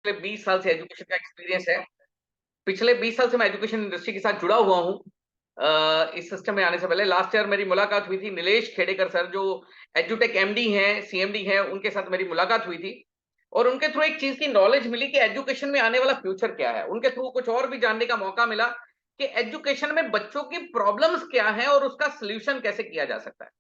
पिछले 20 साल से एजुकेशन का एक्सपीरियंस है। पिछले 20 साल से मैं एजुकेशन इंडस्ट्री के साथ जुड़ा हुआ हूँ। इस सिस्टम में आने से पहले लास्ट ईयर मेरी मुलाकात हुई थी नीलेश खेड़ेकर सर, जो एजुटेक एमडी हैं, सीएमडी हैं, उनके साथ मेरी मुलाकात हुई थी। और उनके थ्रू एक चीज की नॉलेज मिली कि एजुकेशन में आने वाला फ्यूचर क्या है। उनके थ्रू कुछ और भी जानने का मौका मिला कि एजुकेशन में बच्चों की प्रॉब्लम्स क्या है और उसका सोल्यूशन कैसे किया जा सकता है।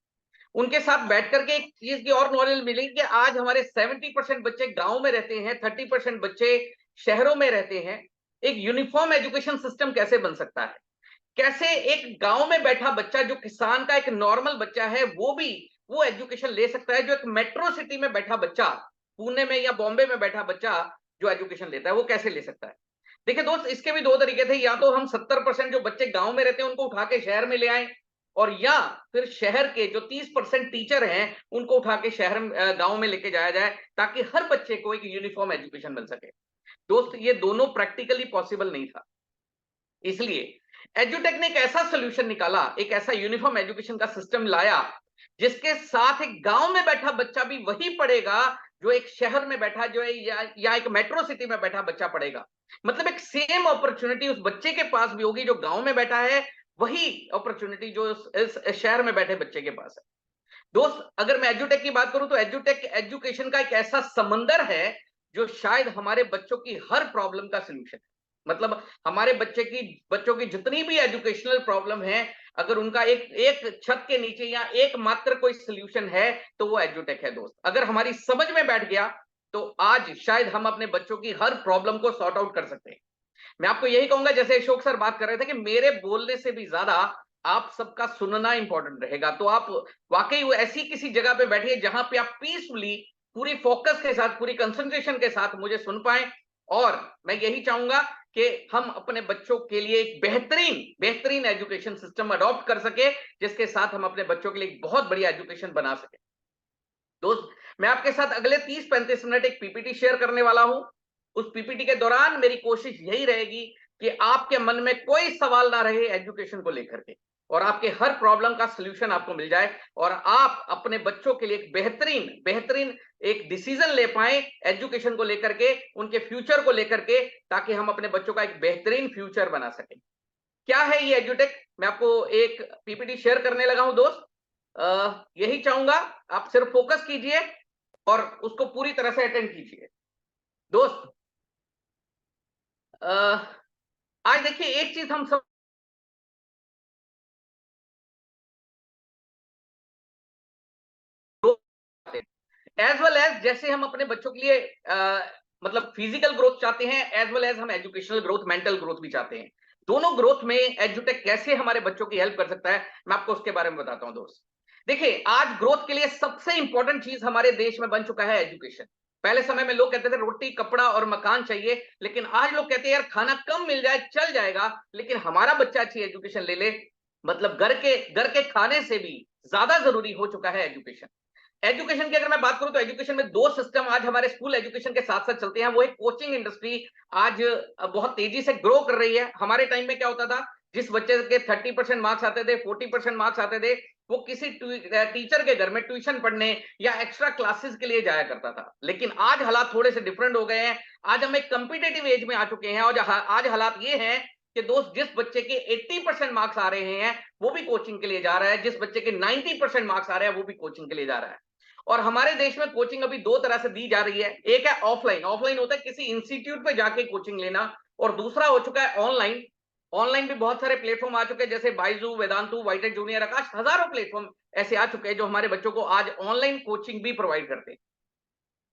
उनके साथ बैठ करके एक चीज की और नॉलेज मिली कि आज हमारे 70% बच्चे गांव में रहते हैं, 30% बच्चे शहरों में रहते हैं। एक यूनिफॉर्म एजुकेशन सिस्टम कैसे बन सकता है, कैसे एक गांव में बैठा बच्चा जो किसान का एक नॉर्मल बच्चा है वो एजुकेशन ले सकता है, जो एक मेट्रो सिटी में बैठा बच्चा, पुणे में या बॉम्बे में बैठा बच्चा जो एजुकेशन लेता है वो कैसे ले सकता है। देखिए दोस्त, इसके भी दो तरीके थे। या तो हम 70% जो बच्चे गांव में रहते हैं उनको उठा के शहर में ले आए, और या फिर शहर के जो 30% टीचर हैं उनको उठा के शहर गांव में लेके जाया जाए, ताकि हर बच्चे को एक यूनिफॉर्म एजुकेशन मिल सके। दोस्त, ये दोनों प्रैक्टिकली पॉसिबल नहीं था। इसलिए एजुटेक ने एक ऐसा सोल्यूशन निकाला, एक ऐसा यूनिफॉर्म एजुकेशन का सिस्टम लाया, जिसके साथ एक गांव में बैठा बच्चा भी वही पढ़ेगा जो एक शहर में बैठा जो है, या एक मेट्रो सिटी में बैठा बच्चा पढ़ेगा। मतलब एक सेम अपॉर्चुनिटी उस बच्चे के पास भी होगी जो गांव में बैठा है, वही अपॉर्चुनिटी जो इस शहर में बैठे बच्चे के पास है। दोस्त, अगर मैं एजुटेक की बात करूं तो एजुटेक एजुकेशन का एक ऐसा समंदर है जो शायद हमारे बच्चों की हर प्रॉब्लम का सलूशन है। मतलब हमारे बच्चों की जितनी भी एजुकेशनल प्रॉब्लम है, अगर उनका एक एक छत के नीचे या एक मात्र कोई सलूशन है तो वो एजुटेक है। दोस्त, अगर हमारी समझ में बैठ गया तो आज शायद हम अपने बच्चों की हर प्रॉब्लम को सॉर्ट आउट कर सकते हैं। मैं आपको यही कहूंगा, जैसे अशोक सर बात कर रहे थे कि मेरे बोलने से भी ज्यादा आप सबका सुनना इंपॉर्टेंट रहेगा। तो आप वाकई वो ऐसी किसी जगह पे बैठिए जहां पे आप पीसफुली, पूरी फोकस के साथ, पूरी कंसंट्रेशन के साथ मुझे सुन पाए। और मैं यही चाहूंगा कि हम अपने बच्चों के लिए एक बेहतरीन बेहतरीन एजुकेशन सिस्टम अडॉप्ट कर सके, जिसके साथ हम अपने बच्चों के लिए एक बहुत बढ़िया एजुकेशन बना सके। दोस्त, मैं आपके साथ अगले 30-35 मिनट एक पीपीटी शेयर करने वाला हूं। उस पीपीटी के दौरान मेरी कोशिश यही रहेगी कि आपके मन में कोई सवाल ना रहे एजुकेशन को लेकर के, और आपके हर प्रॉब्लम का सलूशन आपको मिल जाए, और आप अपने बच्चों के लिए एक बेहतरीन बेहतरीन एक डिसीजन ले पाए एजुकेशन को लेकर के, उनके फ्यूचर को लेकर के, ताकि हम अपने बच्चों का एक बेहतरीन फ्यूचर बना सकें। क्या है ये एजुटेक? मैं आपको एक पीपीटी शेयर करने लगा हूं दोस्त। यही चाहूंगा, आप सिर्फ फोकस कीजिए और उसको पूरी तरह से अटेंड कीजिए। दोस्त, आज देखिए एक चीज हम सब एज वेल एज, जैसे हम अपने बच्चों के लिए मतलब फिजिकल ग्रोथ चाहते हैं, एज वेल एज हम एजुकेशनल ग्रोथ, मेंटल ग्रोथ भी चाहते हैं। दोनों ग्रोथ में एजुटेक कैसे हमारे बच्चों की हेल्प कर सकता है, मैं आपको उसके बारे में बताता हूं दोस्त। देखिए, आज ग्रोथ के लिए सबसे इंपॉर्टेंट चीज हमारे देश में बन चुका है एजुकेशन। पहले समय में लोग कहते थे रोटी कपड़ा और मकान चाहिए, लेकिन आज लोग कहते हैं यार खाना कम मिल जाए चल जाएगा, लेकिन हमारा बच्चा अच्छी एजुकेशन ले ले। मतलब घर के खाने से भी ज्यादा जरूरी हो चुका है एजुकेशन। एजुकेशन की अगर मैं बात करूं तो एजुकेशन में दो सिस्टम आज हमारे स्कूल एजुकेशन के साथ साथ चलते हैं। वो एक कोचिंग इंडस्ट्री आज बहुत तेजी से ग्रो कर रही है। हमारे टाइम में क्या होता था, जिस बच्चे के 30% मार्क्स आते थे, 40% मार्क्स आते थे, वो किसी टीचर के घर में ट्यूशन पढ़ने या एक्स्ट्रा क्लासेस के लिए जाया करता था। लेकिन आज हालात थोड़े से डिफरेंट हो गए हैं। आज हम एक कंपिटेटिव एज में आ चुके हैं, और आज हालात ये हैं कि दोस्त, जिस बच्चे के 80% मार्क्स आ रहे हैं वो भी कोचिंग के लिए जा रहा है, जिस बच्चे के 90% मार्क्स आ रहे हैं वो भी कोचिंग के लिए जा रहा है। और हमारे देश में कोचिंग अभी दो तरह से दी जा रही है। एक है ऑफलाइन, ऑफलाइन होता है किसी इंस्टीट्यूट पे जाके कोचिंग लेना, और दूसरा हो चुका है ऑनलाइन। ऑनलाइन भी बहुत सारे प्लेटफॉर्म आ चुके हैं, जैसे बाइजू, वेदांतु, वाइटेड जूनियर, आकाश, हजारों प्लेटफॉर्म ऐसे आ चुके हैं जो हमारे बच्चों को आज ऑनलाइन कोचिंग भी प्रोवाइड करते हैं।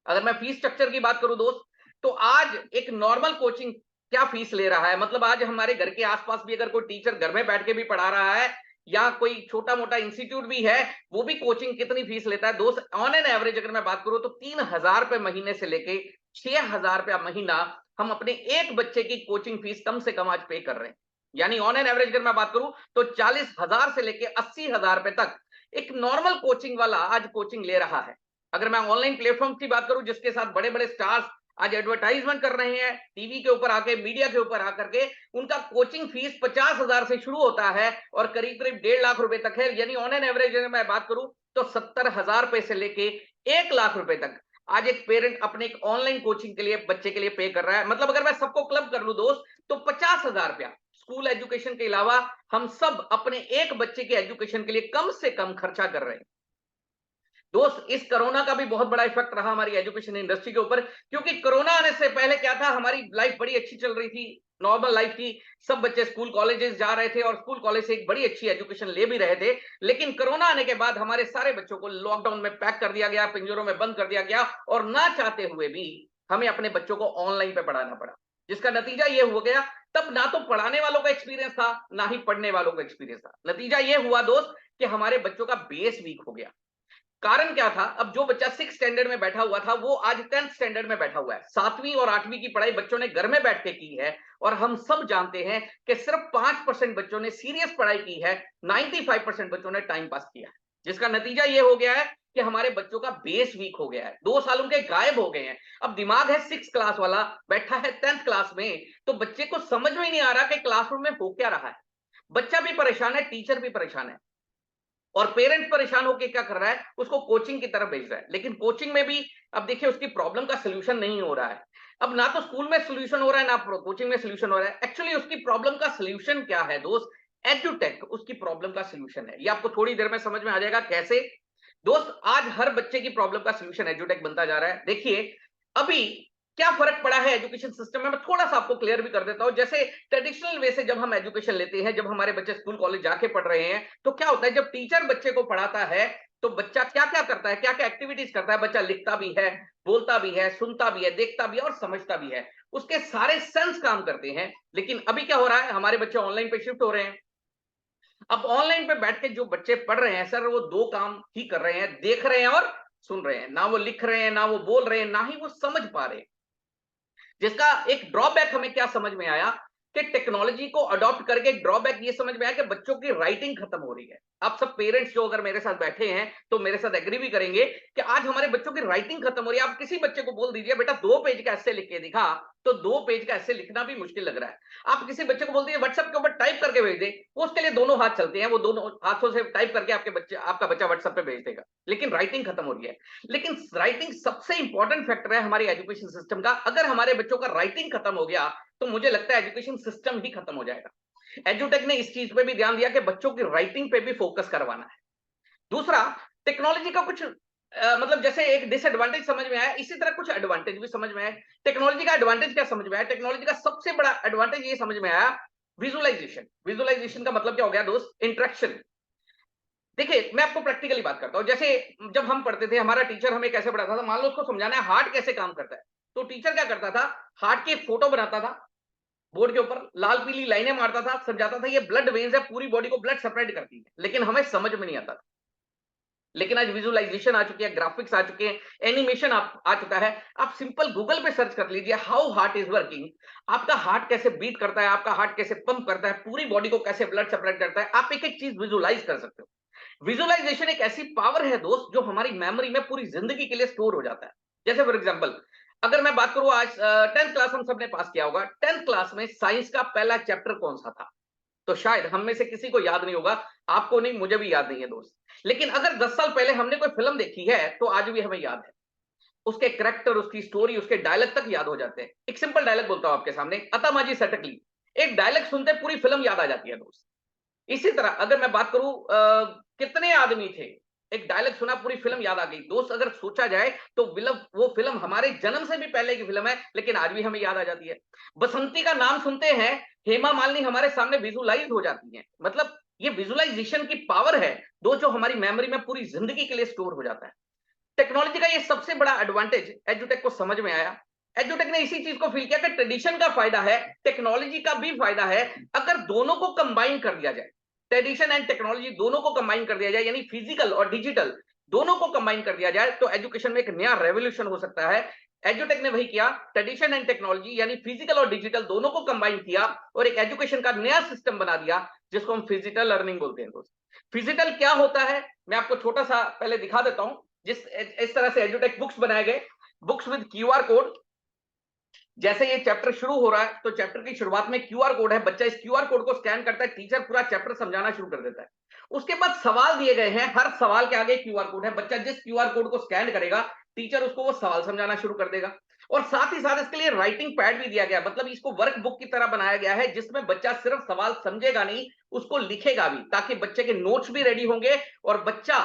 अगर मैं फीस स्ट्रक्चर की बात करूं दोस्त, तो आज एक नॉर्मल कोचिंग क्या फीस ले रहा है, मतलब आज हमारे घर के आसपास भी अगर कोई टीचर घर में बैठ के भी पढ़ा रहा है, या कोई छोटा मोटा इंस्टीट्यूट भी है, वो भी कोचिंग कितनी फीस लेता है दोस्त? ऑन एन एवरेज अगर मैं बात करूं तो 3,000 रुपए महीने से लेके 6,000 रुपया महीना हम अपने एक बच्चे की कोचिंग फीस कम से कम आज पे कर रहे हैं। यानी ऑन एन एवरेज अगर मैं बात करूं तो 40,000 से लेके 80,000 रुपए तक एक नॉर्मल कोचिंग वाला आज कोचिंग ले रहा है। अगर मैं ऑनलाइन प्लेटफॉर्म की बात करूं, जिसके साथ बड़े बड़े स्टार्स आज एडवर्टाइजमेंट कर रहे हैं टीवी के ऊपर आके, मीडिया के ऊपर आकर के, उनका कोचिंग फीस 50,000 से शुरू होता है और करीब करीब 1.5 लाख रुपए तक है। यानी ऑन एन एवरेज अगर मैं बात करूं तो 70,000 रुपए से लेके 1 लाख रुपए तक आज एक पेरेंट अपने एक ऑनलाइन कोचिंग के लिए बच्चे के लिए पे कर रहा है। मतलब अगर मैं सबको क्लब कर लूं दोस्त, तो 50,000 रुपया स्कूल एजुकेशन के अलावा हम सब अपने एक बच्चे के एजुकेशन के लिए कम से कम खर्चा कर रहे हैं। दोस्त, इस कोरोना का भी बहुत बड़ा इफेक्ट रहा हमारी एजुकेशन इंडस्ट्री के ऊपर, क्योंकि कोरोना आने से पहले क्या था, हमारी लाइफ बड़ी अच्छी चल रही थी, नॉर्मल लाइफ थी, सब बच्चे स्कूल कॉलेजेस जा रहे थे और स्कूल कॉलेज से एक बड़ी अच्छी एजुकेशन ले भी रहे थे। लेकिन कोरोना आने के बाद हमारे सारे बच्चों को लॉकडाउन में पैक कर दिया गया, पिंजरों में बंद कर दिया गया, और ना चाहते हुए भी हमें अपने बच्चों को ऑनलाइन पे पढ़ाना पड़ा, जिसका नतीजा ये हो गया, तब ना तो पढ़ाने वालों का एक्सपीरियंस था, ना ही पढ़ने वालों का एक्सपीरियंस था। नतीजा ये हुआ दोस्त कि हमारे बच्चों का बेस वीक हो गया। कारण क्या था, अब जो बच्चा 6 स्टैंडर्ड में बैठा हुआ था वो आज 10th स्टैंडर्ड में बैठा हुआ है। 7वीं और 8वीं की पढ़ाई बच्चों ने घर में बैठ के की है, और हम सब जानते हैं कि सिर्फ 5% बच्चों ने सीरियस पढ़ाई की है, 95% बच्चों ने टाइम पास किया है। जिसका नतीजा ये हो गया है कि हमारे बच्चों का बेस वीक हो गया है, 2 सालों के गायब हो गए हैं। अब दिमाग है 6 क्लास वाला, बैठा है 10th क्लास में, तो बच्चे को समझ में नहीं आ रहा कि क्लासरूम में हो क्या रहा है। बच्चा भी परेशान है, टीचर भी परेशान है, और पेरेंट परेशान होकर क्या कर रहा है, उसको कोचिंग की तरफ भेज रहा है। लेकिन कोचिंग में भी अब देखिए उसकी प्रॉब्लम का सोल्यूशन नहीं हो रहा है। अब ना तो स्कूल में सोल्यूशन हो रहा है, ना कोचिंग में सोल्यूशन हो रहा है। एक्चुअली उसकी प्रॉब्लम का सोल्यूशन क्या है दोस्त? एडुटेक उसकी प्रॉब्लम का सोल्यूशन है। ये आपको थोड़ी देर में समझ में आ जाएगा कैसे। दोस्त, आज हर बच्चे की प्रॉब्लम का सोल्यूशन एडुटेक बनता जा रहा है। देखिए अभी क्या फर्क पड़ा है एजुकेशन सिस्टम में, मैं थोड़ा सा आपको क्लियर भी कर देता हूं। जैसे ट्रेडिशनल वे से जब हम एजुकेशन लेते हैं, जब हमारे बच्चे स्कूल कॉलेज जाके पढ़ रहे हैं, तो क्या होता है, जब टीचर बच्चे को पढ़ाता है तो बच्चा क्या क्या करता है, क्या क्या एक्टिविटीज करता है। बच्चा लिखता भी है, बोलता भी है, सुनता भी है, देखता भी है और समझता भी है। उसके सारे सेंस काम करते हैं। लेकिन अभी क्या हो रहा है, हमारे बच्चे ऑनलाइन पे शिफ्ट हो रहे हैं। अब ऑनलाइन पे बैठ के जो बच्चे पढ़ रहे हैं सर, वो 2 काम ही कर रहे हैं, देख रहे हैं और सुन रहे हैं। ना वो लिख रहे हैं, ना वो बोल रहे हैं, ना ही वो समझ पा रहे हैं। जिसका एक ड्रॉबैक हमें क्या समझ में आया कि टेक्नोलॉजी को अडॉप्ट करके एक ड्रॉबैक ये समझ में आया कि बच्चों की राइटिंग खत्म हो रही है। आप सब पेरेंट्स जो अगर मेरे साथ बैठे हैं तो मेरे साथ एग्री भी करेंगे कि आज हमारे बच्चों की राइटिंग खत्म हो रही है। आप किसी बच्चे को बोल दीजिए बेटा 2 पेज का ऐसे लिख के दिखा, तो 2 पेज का ऐसे लिखना भी मुश्किल लग रहा है। आप किसी बच्चे को बोल दीजिए व्हाट्सएप के ऊपर टाइप करके भेज दे, वो उसके लिए दोनों हाथ चलते हैं, वो दोनों हाथों से टाइप करके आपका बच्चा व्हाट्सएप पे भेज देगा। लेकिन राइटिंग खत्म हो रही है। लेकिन राइटिंग सबसे इंपॉर्टेंट फैक्टर है हमारे एजुकेशन सिस्टम का। अगर हमारे बच्चों का राइटिंग खत्म हो गया तो मुझे लगता है एजुकेशन सिस्टम ही खत्म हो जाएगा। एजुटेक ने इस चीज पे भी ध्यान दिया कि बच्चों की राइटिंग पे भी फोकस करवाना है। दूसरा, टेक्नोलॉजी का कुछ मतलब जैसे एक डिसएडवांटेज समझ में आया, इसी तरह कुछ एडवांटेज भी समझ में आया। टेक्नोलॉजी का एडवांटेज क्या समझ में आया? टेक्नोलॉजी का सबसे बड़ा एडवांटेज ये समझ में आया, विजुअलाइजेशन। विजुअलाइजेशन का मतलब क्या हो गया दोस्त? इंटरेक्शन। देखिए मैं आपको प्रैक्टिकली बात करता हूं। जैसे जब हम पढ़ते थे, हमारा टीचर हमें कैसे पढ़ाता था, मान लो उसको समझाना है हार्ट कैसे काम करता है, तो टीचर क्या करता था, हार्ट की एक फोटो बनाता था, बोर्ड के ऊपर लाल पीली लाइनें मारता था, समझाता था ये ब्लड वेन्स है, पूरी बॉडी को ब्लड सप्लाई करती है। लेकिन हमें समझ में नहीं आता था। लेकिन आज विजुअलाइजेशन आ चुकी है, ग्राफिक्स आ चुके हैं, एनिमेशन आ चुका है। आप सिंपल गूगल पे सर्च कर लीजिए हाउ हार्ट इज वर्किंग। आपका हार्ट कैसे बीट करता है, आपका हार्ट कैसे पंप करता है, पूरी बॉडी को कैसे ब्लड सप्लाई करता है, आप एक एक चीज विजुअलाइज कर सकते हो। विजुअलाइजेशन एक ऐसी पावर है दोस्त जो हमारी मेमोरी में पूरी जिंदगी के लिए स्टोर हो जाता है। जैसे फॉर एग्जाम्पल अगर मैं बात करूं, आज 10th क्लास हम सबने पास किया होगा। 10th क्लास में साइंस का पहला चैप्टर कौन सा था? तो शायद हम में से किसी को याद नहीं होगा। आपको नहीं, मुझे भी याद नहीं है दोस्त। लेकिन अगर 10 साल पहले हमने कोई फिल्म देखी है तो आज भी हमें याद है। उसके कैरेक्टर, उसकी स्टोरी, उसके डायलॉग तक याद हो जाते हैं। एक सिंपल डायलॉग बोलता हूं आपके सामने, अता माजी सटकली। एक डायलॉग सुनते पूरी फिल्म याद आ जाती है दोस्त। इसी तरह अगर मैं बात करूं, कितने आदमी थे, एक डायलॉग सुना पूरी फिल्म याद आ गई दोस्त। अगर सोचा जाए तो वो फिल्म हमारे जन्म से भी पहले की फिल्म है, लेकिन आज भी हमें याद आ जाती है। बसंती का नाम सुनते हैं, हेमा मालिनी हमारे सामने विजुअलाइज हो जाती है। मतलब ये विजुअलाइजेशन की पावर है दो, जो हमारी मेमोरी में पूरी जिंदगी के लिए स्टोर हो जाता है। टेक्नोलॉजी का ये सबसे बड़ा एडवांटेज एजुटेक को समझ में आया। एजुटेक ने इसी चीज को फील किया कि ट्रेडिशन का फायदा है, टेक्नोलॉजी का भी फायदा है। अगर दोनों को कंबाइन कर दिया जाए, ट्रेडिशन एंड टेक्नोलॉजी दोनों को कंबाइन कर दिया जाए, यानी फिजिकल और डिजिटल दोनों को कंबाइन कर दिया जाए, तो एजुकेशन में एक नया रेवोल्यूशन हो सकता है। एजुटेक ने वही किया, ट्रेडिशन एंड टेक्नोलॉजी यानी फिजिकल और डिजिटल दोनों को कंबाइन किया और एक एजुकेशन का नया सिस्टम बना दिया, जिसको हम फिजिकल लर्निंग बोलते हैं दोस्त। फिजिकल क्या होता है मैं आपको छोटा सा पहले दिखा देता हूं। इस तरह से एजुटेक बुक्स बनाए गए, बुक्स विद क्यूआर कोड। जैसे ये चैप्टर शुरू हो रहा है तो चैप्टर की शुरुआत में क्यूआर कोड है, बच्चा इस क्यूआर कोड को स्कैन करता है, टीचर पूरा चैप्टर समझाना शुरू कर देता है। उसके बाद सवाल दिए गए हैं, हर सवाल के आगे क्यूआर कोड है, बच्चा जिस क्यूआर कोड को स्कैन करेगा टीचर उसको वो सवाल समझाना शुरू कर देगा। और साथ ही साथ इसके लिए राइटिंग पैड भी दिया गया, मतलब इसको वर्क बुक की तरह बनाया गया है, जिसमें बच्चा सिर्फ सवाल समझेगा नहीं, उसको लिखेगा भी, ताकि बच्चे के नोट्स भी रेडी होंगे और बच्चा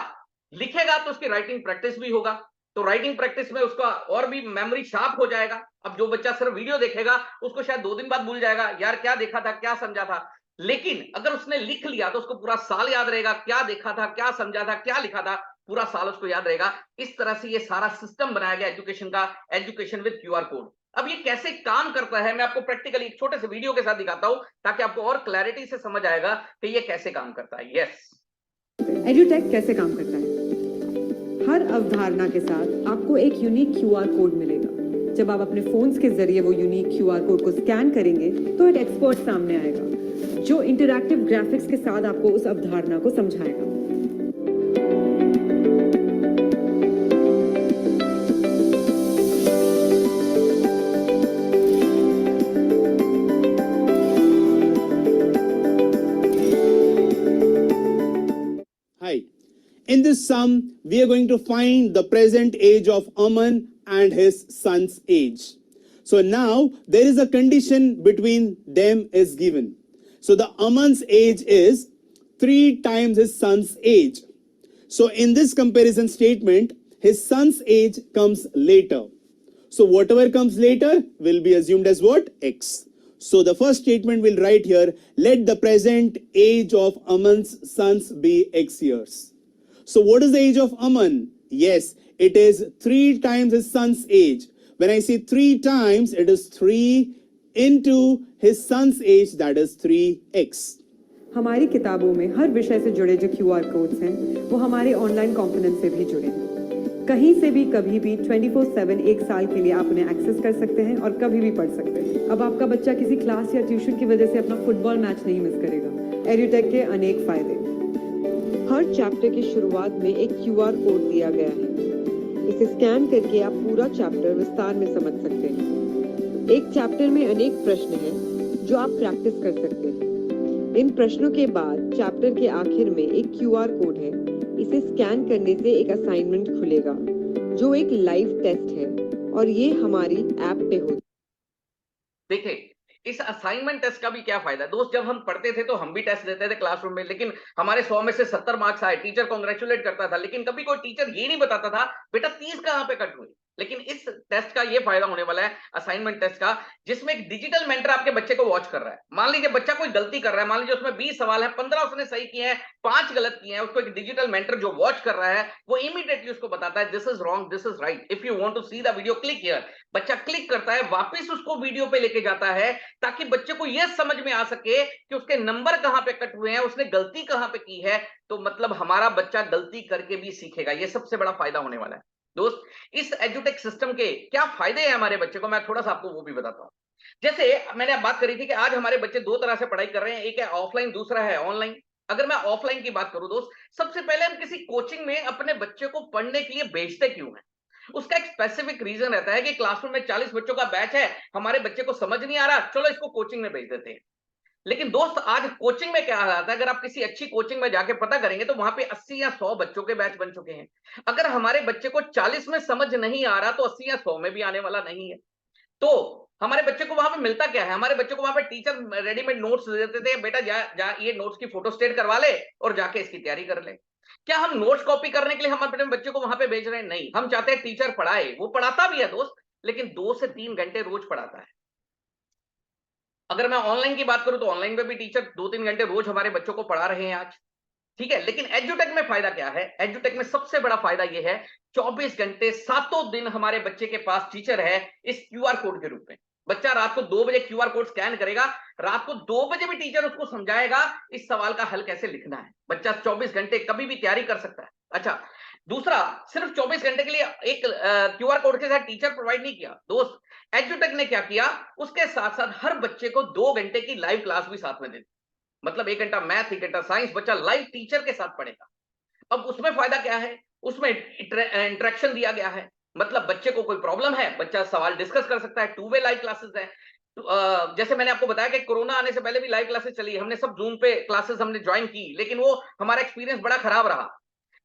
लिखेगा तो उसकी राइटिंग प्रैक्टिस भी होगा। तो राइटिंग प्रैक्टिस में उसका और भी मेमोरी शार्प हो जाएगा। अब जो बच्चा सिर्फ वीडियो देखेगा उसको शायद 2 दिन बाद भूल जाएगा, यार क्या देखा था, क्या समझा था। लेकिन अगर उसने लिख लिया तो उसको पूरा साल याद रहेगा, क्या देखा था, क्या समझा था, क्या लिखा था, पूरा साल उसको याद रहेगा। इस तरह से ये सारा सिस्टम बनाया गया एजुकेशन का, एजुकेशन विद क्यूआर कोड। अब ये कैसे काम करता है, मैं आपको प्रैक्टिकली एक छोटे से वीडियो के साथ दिखाता हूं, ताकि आपको और क्लैरिटी से समझ आएगा कि ये कैसे काम करता है। यस, एडुटेक कैसे काम करता है? हर अवधारणा के साथ आपको एक यूनिक क्यूआर कोड मिलेगा। जब आप अपने फोन्स के जरिए वो यूनिक क्यूआर कोड को स्कैन करेंगे तो एक एक्सपर्ट सामने आएगा जो इंटरैक्टिव ग्राफिक्स के साथ आपको उस अवधारणा को समझाएगा। Hi. In this sum, we are going to find the present age of Aman and his son's age. So now there is a condition between them is given. So the Aman's age is 3 times his son's age. So in this comparison statement, his son's age comes later. So whatever comes later will be assumed as what? X. So the first statement will write here, let the present age of Aman's sons be X years. So what is the age of Aman? Yes, it is 3 times his son's age. When I say 3 times, it is 3 into his son's age, that is 3x. हमारी किताबों में हर विषय से जुड़े जो QR codes हैं वो हमारे ऑनलाइन कंपोनेंट से भी जुड़े हैं। कहीं से भी कभी भी 24/7 एक साल के लिए आप उन्हें एक्सेस कर सकते हैं और कभी भी पढ़ सकते हैं। अब आपका बच्चा किसी क्लास या ट्यूशन की वजह से अपना फुटबॉल मैच नहीं मिस करेगा। एडुटेक के अनेक फायदे। हर चैप्टर की शुरुआत में एक क्यूआर कोड दिया गया है। इसे स्कैन करके आप पूरा चैप्टर विस्तार में समझ सकते हैं। एक चैप्टर में अनेक प्रश्न हैं जो आप प्रैक्टिस कर सकते हैं। इन प्रश्नों के बाद चैप्टर के आखिर में एक क्यूआर कोड है। इसे स्कैन करने से एक असाइनमेंट खुलेगा जो एक लाइव टेस्ट है और ये हमारी ऐप पे होता है। देखिए इस असाइनमेंट टेस्ट का भी क्या फायदा है दोस्त। जब हम पढ़ते थे तो हम भी टेस्ट देते थे क्लासरूम में, लेकिन हमारे 100 में से 70 मार्क्स आए, टीचर कांग्रेचुलेट करता था, लेकिन कभी कोई टीचर ये नहीं बताता था बेटा 30 कहां पे कट हुई। लेकिन इस टेस्ट का ये फायदा होने वाला है, असाइनमेंट टेस्ट का, जिसमें एक डिजिटल मेंटर आपके बच्चे को वॉच कर रहा है। मान लीजिए बच्चा कोई गलती कर रहा है, मान लीजिए उसमें 20 सवाल है, 15 उसने सही किए हैं, 5 गलत किए हैं, उसको एक डिजिटल मेंटर जो वॉच कर रहा है वो इमीडिएटली उसको बताता है this is wrong, this is right, if you want to see the video click here. बच्चा क्लिक करता है, वापस उसको वीडियो पे लेके जाता है, ताकि बच्चे को यह समझ में आ सके कि उसके नंबर कहां पे कट हुए हैं, उसने गलती कहां पे की है। तो मतलब हमारा बच्चा गलती करके भी सीखेगा। यह सबसे बड़ा फायदा होने वाला है दोस्त। इस एजुटेक सिस्टम के क्या फायदे हैं हमारे बच्चे को, मैं थोड़ा सा आपको वो भी बताता हूं। जैसे मैंने अब बात करी थी कि आज हमारे बच्चे 2 तरह से पढ़ाई कर रहे हैं, एक है ऑफलाइन, दूसरा है ऑनलाइन। अगर मैं ऑफलाइन की बात करूं दोस्त, सबसे पहले हम किसी कोचिंग में अपने बच्चे को पढ़ने के लिए भेजते क्यों हैं? उसका एक स्पेसिफिक रीजन रहता है कि क्लासरूम में 40 बच्चों का बैच है, हमारे बच्चे को समझ नहीं आ रहा, चलो इसको कोचिंग में भेज देते हैं। लेकिन दोस्त आज कोचिंग में क्या हालात है, अगर आप किसी अच्छी कोचिंग में जाके पता करेंगे तो वहां पे 80 या 100 बच्चों के बैच बन चुके हैं। अगर हमारे बच्चे को 40 में समझ नहीं आ रहा तो 80 या 100 में भी आने वाला नहीं है। तो हमारे बच्चे को वहां पे मिलता क्या है, हमारे बच्चे को वहां पे टीचर रेडीमेड नोट्स दे देते थे, बेटा जा ये नोट्स की फोटो स्टेट करवा ले और जाके इसकी तैयारी कर ले। क्या हम नोट्स कॉपी करने के लिए हम अपने बच्चे को वहां पे भेज रहे हैं? नहीं, हम चाहते हैं टीचर पढ़ाए। वो पढ़ाता भी है दोस्त, लेकिन 2 से 3 घंटे रोज पढ़ाता है। अगर मैं ऑनलाइन की बात करूं तो ऑनलाइन में भी टीचर 2-3 घंटे रोज हमारे बच्चों को पढ़ा रहे हैं आज, ठीक है। लेकिन एजुटेक में फायदा क्या है? एजुटेक में सबसे बड़ा फायदा यह है 24 घंटे 7 दिन हमारे बच्चे के पास टीचर है इस क्यूआर कोड के रूप में। बच्चा रात को 2 बजे क्यूआर कोड स्कैन करेगा, रात को 2 बजे भी टीचर उसको समझाएगा इस सवाल का हल कैसे लिखना है। बच्चा 24 घंटे कभी भी तैयारी कर सकता है। अच्छा, दूसरा, सिर्फ 24 घंटे के लिए एक क्यूआर कोड के साथ टीचर प्रोवाइड नहीं किया दोस्त। एजुटेक ने क्या किया, उसके साथ साथ हर बच्चे को 2 घंटे की लाइव क्लास भी साथ में दे दी। मतलब 1 घंटा मैथ, 1 घंटा साइंस, बच्चा लाइव टीचर के साथ पढ़ेगा। अब उसमें फायदा क्या है, उसमें इंटरेक्शन दिया गया है। मतलब बच्चे को कोई प्रॉब्लम है, बच्चा सवाल डिस्कस कर सकता है। 2 वे लाइव क्लासेस है। जैसे मैंने आपको बताया कि कोरोना आने से पहले भी लाइव क्लासेस चली, हमने सब जूम पे क्लासेस हमने ज्वाइन की, लेकिन वो हमारा एक्सपीरियंस बड़ा खराब रहा।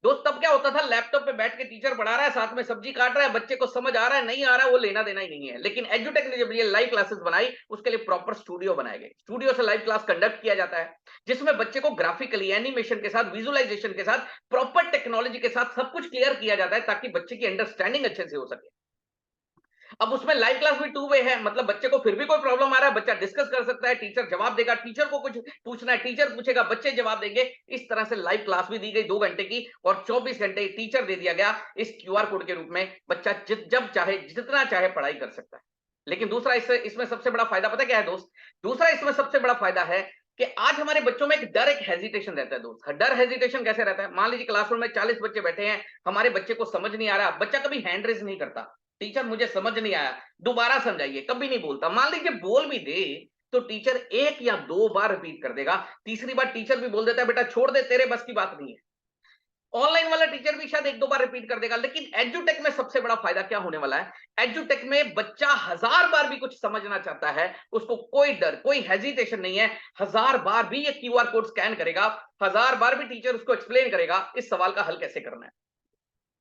दोस्त तब क्या होता था, लैपटॉप पे बैठ के टीचर पढ़ा रहा है, साथ में सब्जी काट रहा है, बच्चे को समझ आ रहा है नहीं आ रहा है वो लेना देना ही नहीं है। लेकिन एजुटेक ने जब ये लाइव क्लासेस बनाई, उसके लिए प्रॉपर स्टूडियो बनाए गए, स्टूडियो से लाइव क्लास कंडक्ट किया जाता है, जिसमें बच्चे को ग्राफिकली, एनिमेशन के साथ, विजुअलाइजेशन के साथ, प्रॉपर टेक्नोलॉजी के साथ सब कुछ क्लियर किया जाता है, ताकि बच्चे की अंडरस्टैंडिंग अच्छे से हो सके। अब उसमें लाइव क्लास भी 2 वे है, मतलब बच्चे को फिर भी कोई प्रॉब्लम आ रहा है, बच्चा डिस्कस कर सकता है, टीचर जवाब देगा, टीचर को कुछ पूछना है, टीचर पूछेगा, बच्चे जवाब देंगे। इस तरह से लाइव क्लास भी दी गई 2 घंटे की, और 24 घंटे टीचर दे दिया गया इस क्यूआर कोड के रूप में। बच्चा जब चाहे, जितना चाहे पढ़ाई कर सकता है। लेकिन दूसरा इसमें सबसे बड़ा फायदा पता क्या है दोस्त? दूसरा इसमें सबसे बड़ा फायदा है कि आज हमारे बच्चों में एक डर, एक हेजिटेशन रहता है दोस्त। डर हेजिटेशन कैसे रहता है? मान लीजिए क्लासरूम में 40 बच्चे बैठे हैं, हमारे बच्चे को समझ नहीं आ रहा, बच्चा कभी हैंड रेज नहीं करता, टीचर मुझे समझ नहीं आया, दोबारा समझाइए, कभी नहीं बोलता। मान लीजिए बोल भी दे तो टीचर 1 या 2 बार रिपीट कर देगा, तीसरी बार टीचर भी बोल देता है बेटा छोड़ दे, तेरे बस की बात नहीं है। ऑनलाइन वाला टीचर भी शायद 1-2 बार रिपीट कर देगा। लेकिन एजुटेक में सबसे बड़ा फायदा क्या होने वाला है? एजुटेक में बच्चा 1000 बार भी कुछ समझना चाहता है, उसको कोई डर, कोई हेजिटेशन नहीं है। 1000 बार भी ये क्यूआर कोड स्कैन करेगा, 1000 बार भी टीचर उसको एक्सप्लेन करेगा इस सवाल का हल कैसे करना है।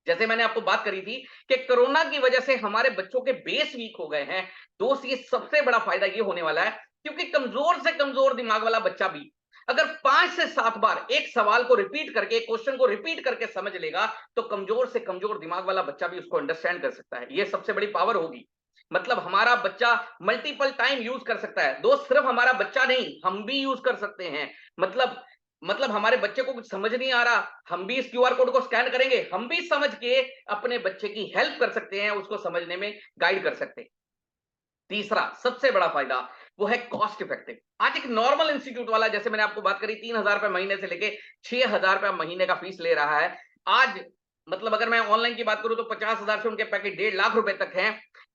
जैसे मैंने आपको बात करी थी कि कोरोना की वजह से हमारे बच्चों के बेस वीक हो गए हैं दोस्त, ये सबसे बड़ा फायदा ये होने वाला है, क्योंकि कमजोर से कमजोर दिमाग वाला बच्चा भी अगर 5 से 7 बार एक सवाल को रिपीट करके, क्वेश्चन को रिपीट करके समझ लेगा, तो कमजोर से कमजोर दिमाग वाला बच्चा भी उसको अंडरस्टैंड कर सकता है। ये सबसे बड़ी पावर होगी। मतलब हमारा बच्चा मल्टीपल टाइम यूज कर सकता है दोस्त, सिर्फ हमारा बच्चा नहीं, हम भी यूज कर सकते हैं। मतलब हमारे बच्चे को कुछ समझ नहीं आ रहा, हम भी इस क्यूआर कोड को स्कैन करेंगे, हम भी समझ के अपने बच्चे की हेल्प कर सकते हैं, उसको समझने में गाइड कर सकते हैं। तीसरा सबसे बड़ा फायदा वो है कॉस्ट इफेक्टिव। आज एक नॉर्मल इंस्टीट्यूट वाला, जैसे मैंने आपको बात करी, 3000 रुपए महीने से लेके 6000 रुपए महीने का फीस ले रहा है। आज मतलब अगर मैं ऑनलाइन की बात करूं तो 50,000 से उनके पैकेज 1.5 लाख रुपए तक हैं।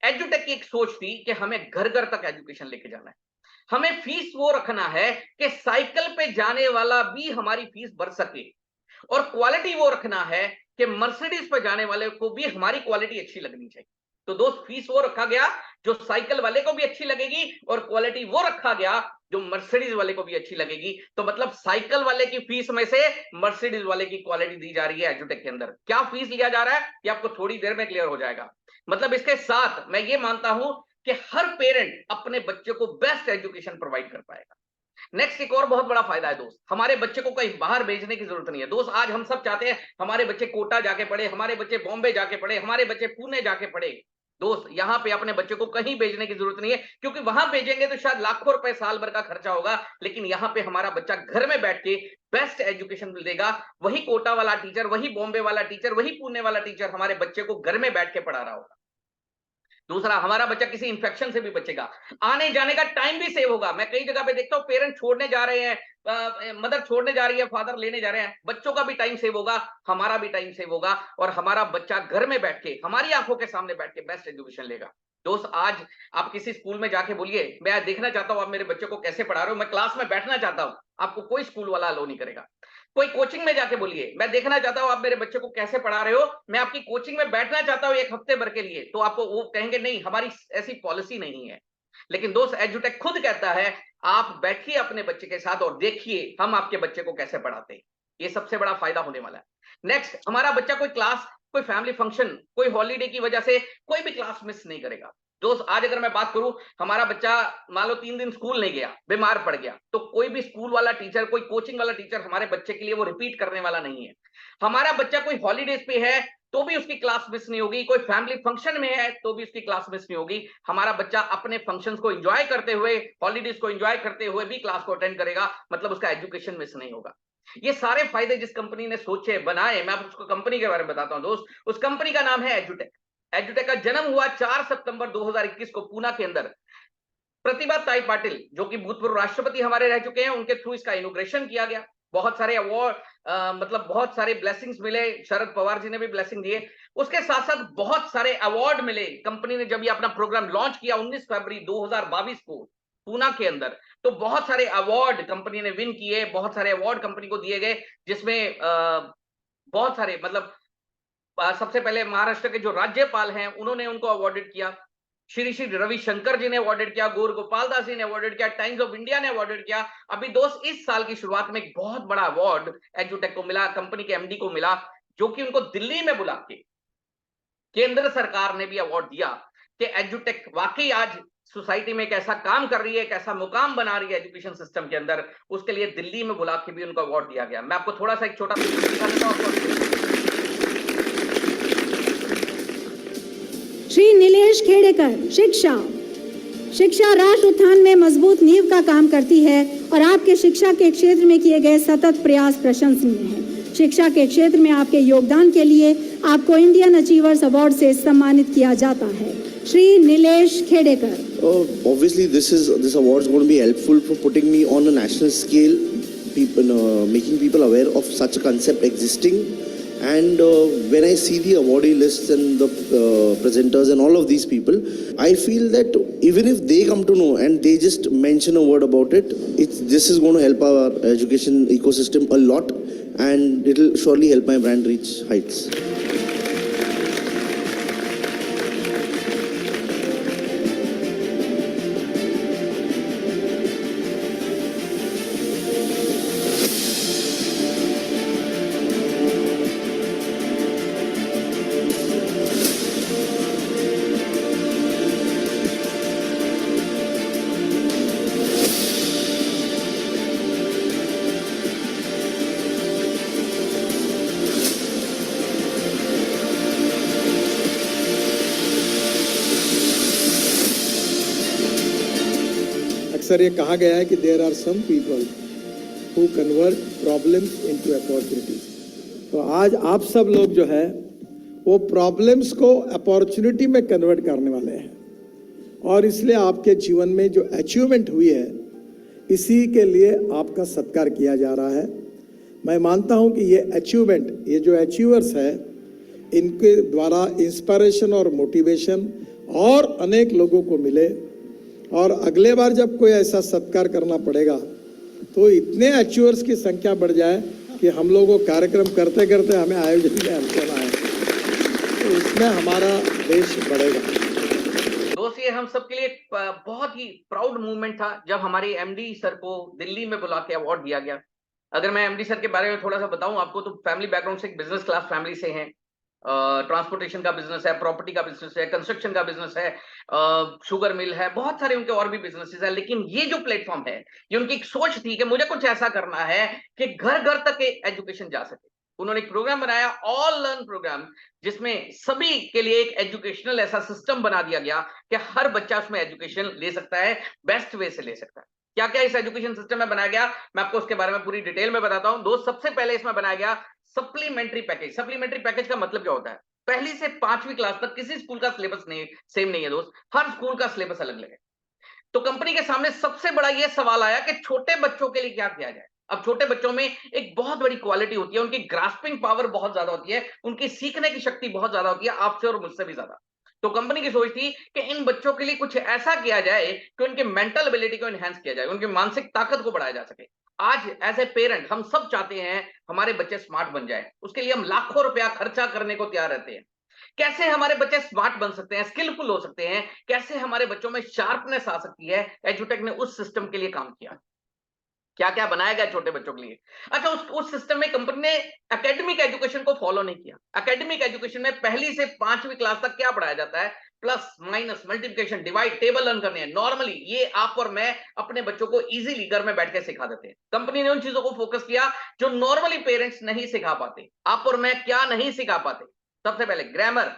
एजुटेक की एक सोच थी कि हमें घर घर तक एजुकेशन लेके जाना है, हमें फीस वो रखना है कि साइकिल पे जाने वाला भी हमारी फीस भर सके, और क्वालिटी वो रखना है कि मर्सिडीज पे जाने वाले को भी हमारी क्वालिटी अच्छी लगनी चाहिए। तो दोस्त फीस वो रखा गया जो साइकिल वाले को भी अच्छी लगेगी, और क्वालिटी वो रखा गया जो मर्सिडीज वाले को भी अच्छी लगेगी। तो मतलब साइकिल वाले की फीस में से मर्सिडीज वाले की क्वालिटी दी जा रही है एजुटेक के अंदर। क्या फीस लिया जा रहा है ये आपको थोड़ी देर में क्लियर हो जाएगा। मतलब इसके साथ मैं ये मानता हूं कि हर पेरेंट अपने बच्चे को बेस्ट एजुकेशन प्रोवाइड कर पाएगा। नेक्स्ट एक और बहुत बड़ा फायदा है दोस्त, हमारे बच्चे को कहीं बाहर भेजने की जरूरत नहीं है दोस्त। आज हम सब चाहते हैं हमारे बच्चे कोटा जाके पढ़े, हमारे बच्चे बॉम्बे जाके पढ़े, हमारे बच्चे पुणे जाके पढ़े। दोस्त यहां पे अपने बच्चे को कहीं भेजने की जरूरत नहीं है, क्योंकि वहां भेजेंगे तो शायद लाखों रुपए साल भर का खर्चा होगा। लेकिन यहाँ पे हमारा बच्चा घर में बैठ के बेस्ट एजुकेशन मिलेगा। वही कोटा वाला टीचर, वही बॉम्बे वाला टीचर, वही पुणे वाला टीचर हमारे बच्चे को घर में बैठ के पढ़ा रहा होगा। दूसरा, हमारा बच्चा किसी इंफेक्शन से भी बचेगा, आने जाने का टाइम भी सेव होगा। मैं कई जगह पे देखता हूँ पेरेंट छोड़ने जा रहे हैं, मदर छोड़ने जा रही है, फादर लेने जा रहे हैं, बच्चों का भी टाइम सेव होगा, हमारा भी टाइम सेव होगा, और हमारा बच्चा घर में बैठ के हमारी आंखों के सामने बैठ के बेस्ट एजुकेशन लेगा। दोस्त आज आप किसी स्कूल में जाके बोलिए मैं देखना चाहता हूं आप मेरे बच्चे को कैसे पढ़ा रहे हो, मैं क्लास में बैठना चाहता हूं, आपको कोई स्कूल वाला अलो नहीं करेगा। कोई कोचिंग में जाके बोलिए मैं देखना चाहता हूं आप मेरे बच्चे को कैसे पढ़ा रहे हो, मैं आपकी कोचिंग में बैठना चाहता हूं 1 हफ्ते भर के लिए, तो आपको वो कहेंगे नहीं हमारी ऐसी पॉलिसी नहीं है। लेकिन दोस्त एजुटेक खुद कहता है आप बैठिए अपने बच्चे के साथ और देखिए हम आपके बच्चे को कैसे पढ़ाते हैं। ये सबसे बड़ा फायदा होने वाला है। नेक्स्ट, हमारा बच्चा कोई क्लास, कोई फैमिली फंक्शन, कोई हॉलीडे की वजह से कोई भी क्लास मिस नहीं करेगा। दोस्त आज अगर मैं बात करूं, हमारा बच्चा मान लो 3 दिन स्कूल नहीं गया, बीमार पड़ गया, तो कोई भी स्कूल वाला टीचर, कोई कोचिंग वाला टीचर हमारे बच्चे के लिए वो रिपीट करने वाला नहीं है। हमारा बच्चा कोई हॉलीडेज पे है तो भी उसकी क्लास मिस नहीं होगी, कोई फैमिली फंक्शन में है तो भी उसकी क्लास मिस नहीं होगी। हमारा बच्चा अपने फंक्शंस को एंजॉय करते हुए, हॉलीडेज को एंजॉय करते हुए भी क्लास को अटेंड करेगा, मतलब उसका एजुकेशन मिस नहीं होगा। ये सारे फायदे जिस कंपनी ने सोचे बनाए, मैं आपको कंपनी के बारे में बताता हूं दोस्त, उस कंपनी का नाम है एजुटेक। एजुटेक का जन्म हुआ 4 सितंबर 2021 को पूना के अंदर। प्रतिभा ताई पाटिल जो कि भूतपूर्व राष्ट्रपति हमारे रह चुके हैं, उनके थ्रू इसका इनॉग्रेशन किया गया। बहुत सारे अवार्ड, मतलब बहुत सारे ब्लेसिंग्स मिले, शरद पवार जी ने भी ब्लेसिंग दिए। उसके साथ साथ बहुत सारे अवार्ड मिले। कंपनी ने जब ये अपना प्रोग्राम लॉन्च किया 19 फरवरी 2022 को पूना के अंदर, तो बहुत सारे अवार्ड कंपनी ने विन किए, बहुत सारे अवार्ड कंपनी को दिए गए, जिसमें बहुत सारे मतलब सबसे पहले महाराष्ट्र के जो राज्यपाल हैं उन्होंने उनको अवार्डेड किया, श्री श्री रविशंकर जी ने अवार्डेड किया, गौर गोपाल दास जी ने अवार्डेड किया, टाइम्स ऑफ इंडिया ने अवार्डेड किया। अभी दोस्त इस साल की शुरुआत में एक बहुत बड़ा अवार्ड एजुटेक को मिला, कंपनी के एमडी को मिला, जो कि उनको दिल्ली में बुला के केंद्र सरकार ने भी अवार्ड दिया कि एजुटेक वाकई आज सोसाइटी में कैसा काम कर रही है, कैसा मुकाम बना रही है एजुकेशन सिस्टम के अंदर, उसके लिए दिल्ली में बुला के भी उनको अवार्ड दिया गया। मैं आपको थोड़ा सा एक छोटा दिखा देता हूं। श्री नीलेश खेड़ेकर, शिक्षा राष्ट्र उत्थान में मजबूत नींव का काम करती है और आपके शिक्षा के क्षेत्र में किए गए सतत प्रयास प्रशंसनीय हैं। शिक्षा के क्षेत्र में आपके योगदान के लिए आपको इंडियन अचीवर्स अवार्ड से सम्मानित किया जाता है। Shri Nilesh Khedekar. Obviously, this award is going to be helpful for putting me on a national scale, making people aware of such a concept existing. And when I see the awardee lists and the presenters and all of these people, I feel that even if they come to know and they just mention a word about it, this is going to help our education ecosystem a lot, and it will surely help my brand reach heights. अक्सर ये कहा गया है कि there are some people who convert problems into opportunities. तो आज आप सब लोग जो है वो प्रॉब्लम्स को अपॉर्चुनिटी में कन्वर्ट करने वाले हैं, और इसलिए आपके जीवन में जो अचीवमेंट हुई है इसी के लिए आपका सत्कार किया जा रहा है। मैं मानता हूं कि ये अचीवमेंट, ये जो अचीवर्स है, इनके द्वारा इंस्पिरेशन और मोटिवेशन और अनेक लोगों को मिले, और अगले बार जब कोई ऐसा सत्कार करना पड़ेगा तो इतने अचीवर्स की संख्या बढ़ जाए कि हम लोगों को कार्यक्रम करते करते हमें आयोजन में अंतर आए, तो इसमें हमारा देश बढ़ेगा। दोस्त, ये हम सबके लिए बहुत ही प्राउड मूवमेंट था जब हमारे एमडी सर को दिल्ली में बुला के अवार्ड दिया गया। अगर मैं एमडी सर के बारे में थोड़ा सा बताऊं आपको, तो फैमिली बैकग्राउंड से एक बिजनेस क्लास फैमिली से हैं। ट्रांसपोर्टेशन का बिजनेस है, प्रॉपर्टी का बिजनेस है, कंस्ट्रक्शन का बिजनेस है, शुगर मिल है, बहुत सारे उनके और भी बिजनेसेस है। लेकिन ये जो प्लेटफॉर्म है, ये उनकी एक सोच थी कि मुझे कुछ ऐसा करना है कि घर घर तक एजुकेशन जा सके। उन्होंने एक प्रोग्राम बनाया, ऑल लर्न प्रोग्राम, जिसमें सभी के लिए एक एजुकेशनल ऐसा सिस्टम बना दिया गया कि हर बच्चा उसमें एजुकेशन ले सकता है, बेस्ट वे से ले सकता है। क्या क्या इस एजुकेशन सिस्टम में बनाया गया, मैं आपको उसके बारे में पूरी डिटेल में बताता हूं। दोस्त, सबसे पहले इसमें बनाया गया सप्लीमेंट्री पैकेज। सप्लीमेंट्री पैकेज का मतलब क्या होता है? पहली से 5वीं क्लास तक किसी स्कूल का सिलेबस नहीं सेम नहीं है दोस्त, हर स्कूल का सिलेबस अलग अलग है। तो कंपनी के सामने सबसे बड़ा यह सवाल आया कि छोटे बच्चों के लिए क्या किया जाए। अब छोटे बच्चों में एक बहुत बड़ी क्वालिटी होती है, उनकी ग्रास्पिंग पावर बहुत ज्यादा होती है, उनकी सीखने की शक्ति बहुत ज्यादा होती है, आपसे और मुझसे भी ज्यादा। तो कंपनी की सोच थी कि इन बच्चों के लिए कुछ ऐसा किया जाए कि उनके मेंटल एबिलिटी को एनहांस किया जाए, उनकी मानसिक ताकत को बढ़ाया जा सके। आज एज ए पेरेंट हम सब चाहते हैं हमारे बच्चे स्मार्ट बन जाए, उसके लिए हम लाखों रुपया खर्चा करने को तैयार रहते हैं। कैसे हमारे बच्चे स्मार्ट बन सकते हैं, स्किलफुल हो सकते हैं, कैसे हमारे बच्चों में शार्पनेस आ सकती है, एजुटेक ने उस सिस्टम के लिए काम किया। क्या क्या बनाया गया छोटे बच्चों के लिए। अच्छा, उस सिस्टम में कंपनी ने एकेडमिक एजुकेशन को फॉलो नहीं किया। एकेडमिक एजुकेशन में पहली से 5वीं क्लास तक क्या पढ़ाया जाता है? Plus minus multiplication divide table learn करने हैं। नॉर्मली ये आप और मैं अपने बच्चों को इजीली घर में बैठ के सिखा देते हैं। कंपनी ने उन चीजों को फोकस किया जो नॉर्मली पेरेंट्स नहीं सिखा पाते। आप और मैं क्या नहीं सिखा पाते? सबसे पहले ग्रामर।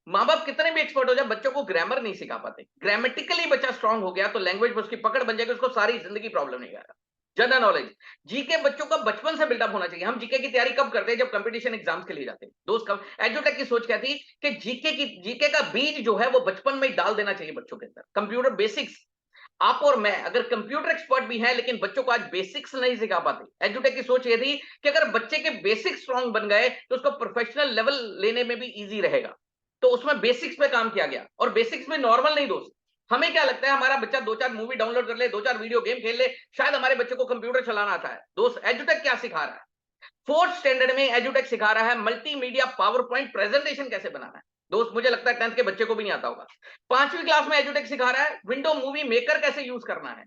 माँ बाप कितने भी एक्सपर्ट हो जाए, बच्चों को ग्रामर नहीं सिखा पाते। ग्रामेटिकली बच्चा स्ट्रांग हो गया तो लैंग्वेज उसकी पकड़ बन जाएगी, उसको सारी जिंदगी प्रॉब्लम नहीं आएगा। जनरल नॉलेज, जीके बच्चों का बचपन से बिल्डअप होना चाहिए। हम जीके की तैयारी कब करते हैं? जब कंपटीशन एग्जाम्स के लिए जाते हैं। दोस्त, कब एजुटेक की सोच क्या थी कि जीके का बीज जो है वो बचपन में ही डाल देना चाहिए बच्चों के अंदर। कंप्यूटर बेसिक्स, आप और मैं अगर कंप्यूटर एक्सपर्ट भी हैं लेकिन बच्चों को आज बेसिक्स नहीं सिखा पाते। एजुटेक की सोच ये थी कि अगर बच्चे के बेसिक्स स्ट्रांग बन गए तो उसको प्रोफेशनल लेवल लेने में भी इजी रहेगा। तो उसमें बेसिक्स पे काम किया गया, और बेसिक्स में नॉर्मल नहीं दोस्त। हमें क्या लगता है हमारा बच्चा 2-4 मूवी डाउनलोड कर ले, 2-4 वीडियो गेम खेल ले, शायद हमारे बच्चे को कंप्यूटर चलाना आता है। दोस्त, एजुटेक क्या सिखा रहा है? 4th स्टैंडर्ड में एजुटेक सिखा रहा है मल्टीमीडिया पावर पॉइंट प्रेजेंटेशन कैसे बनाना है। दोस्त, मुझे लगता है 10th के बच्चे को भी नहीं आता होगा। 5वीं क्लास में एजुटेक सिखा रहा है विंडो मूवी मेकर कैसे यूज करना है।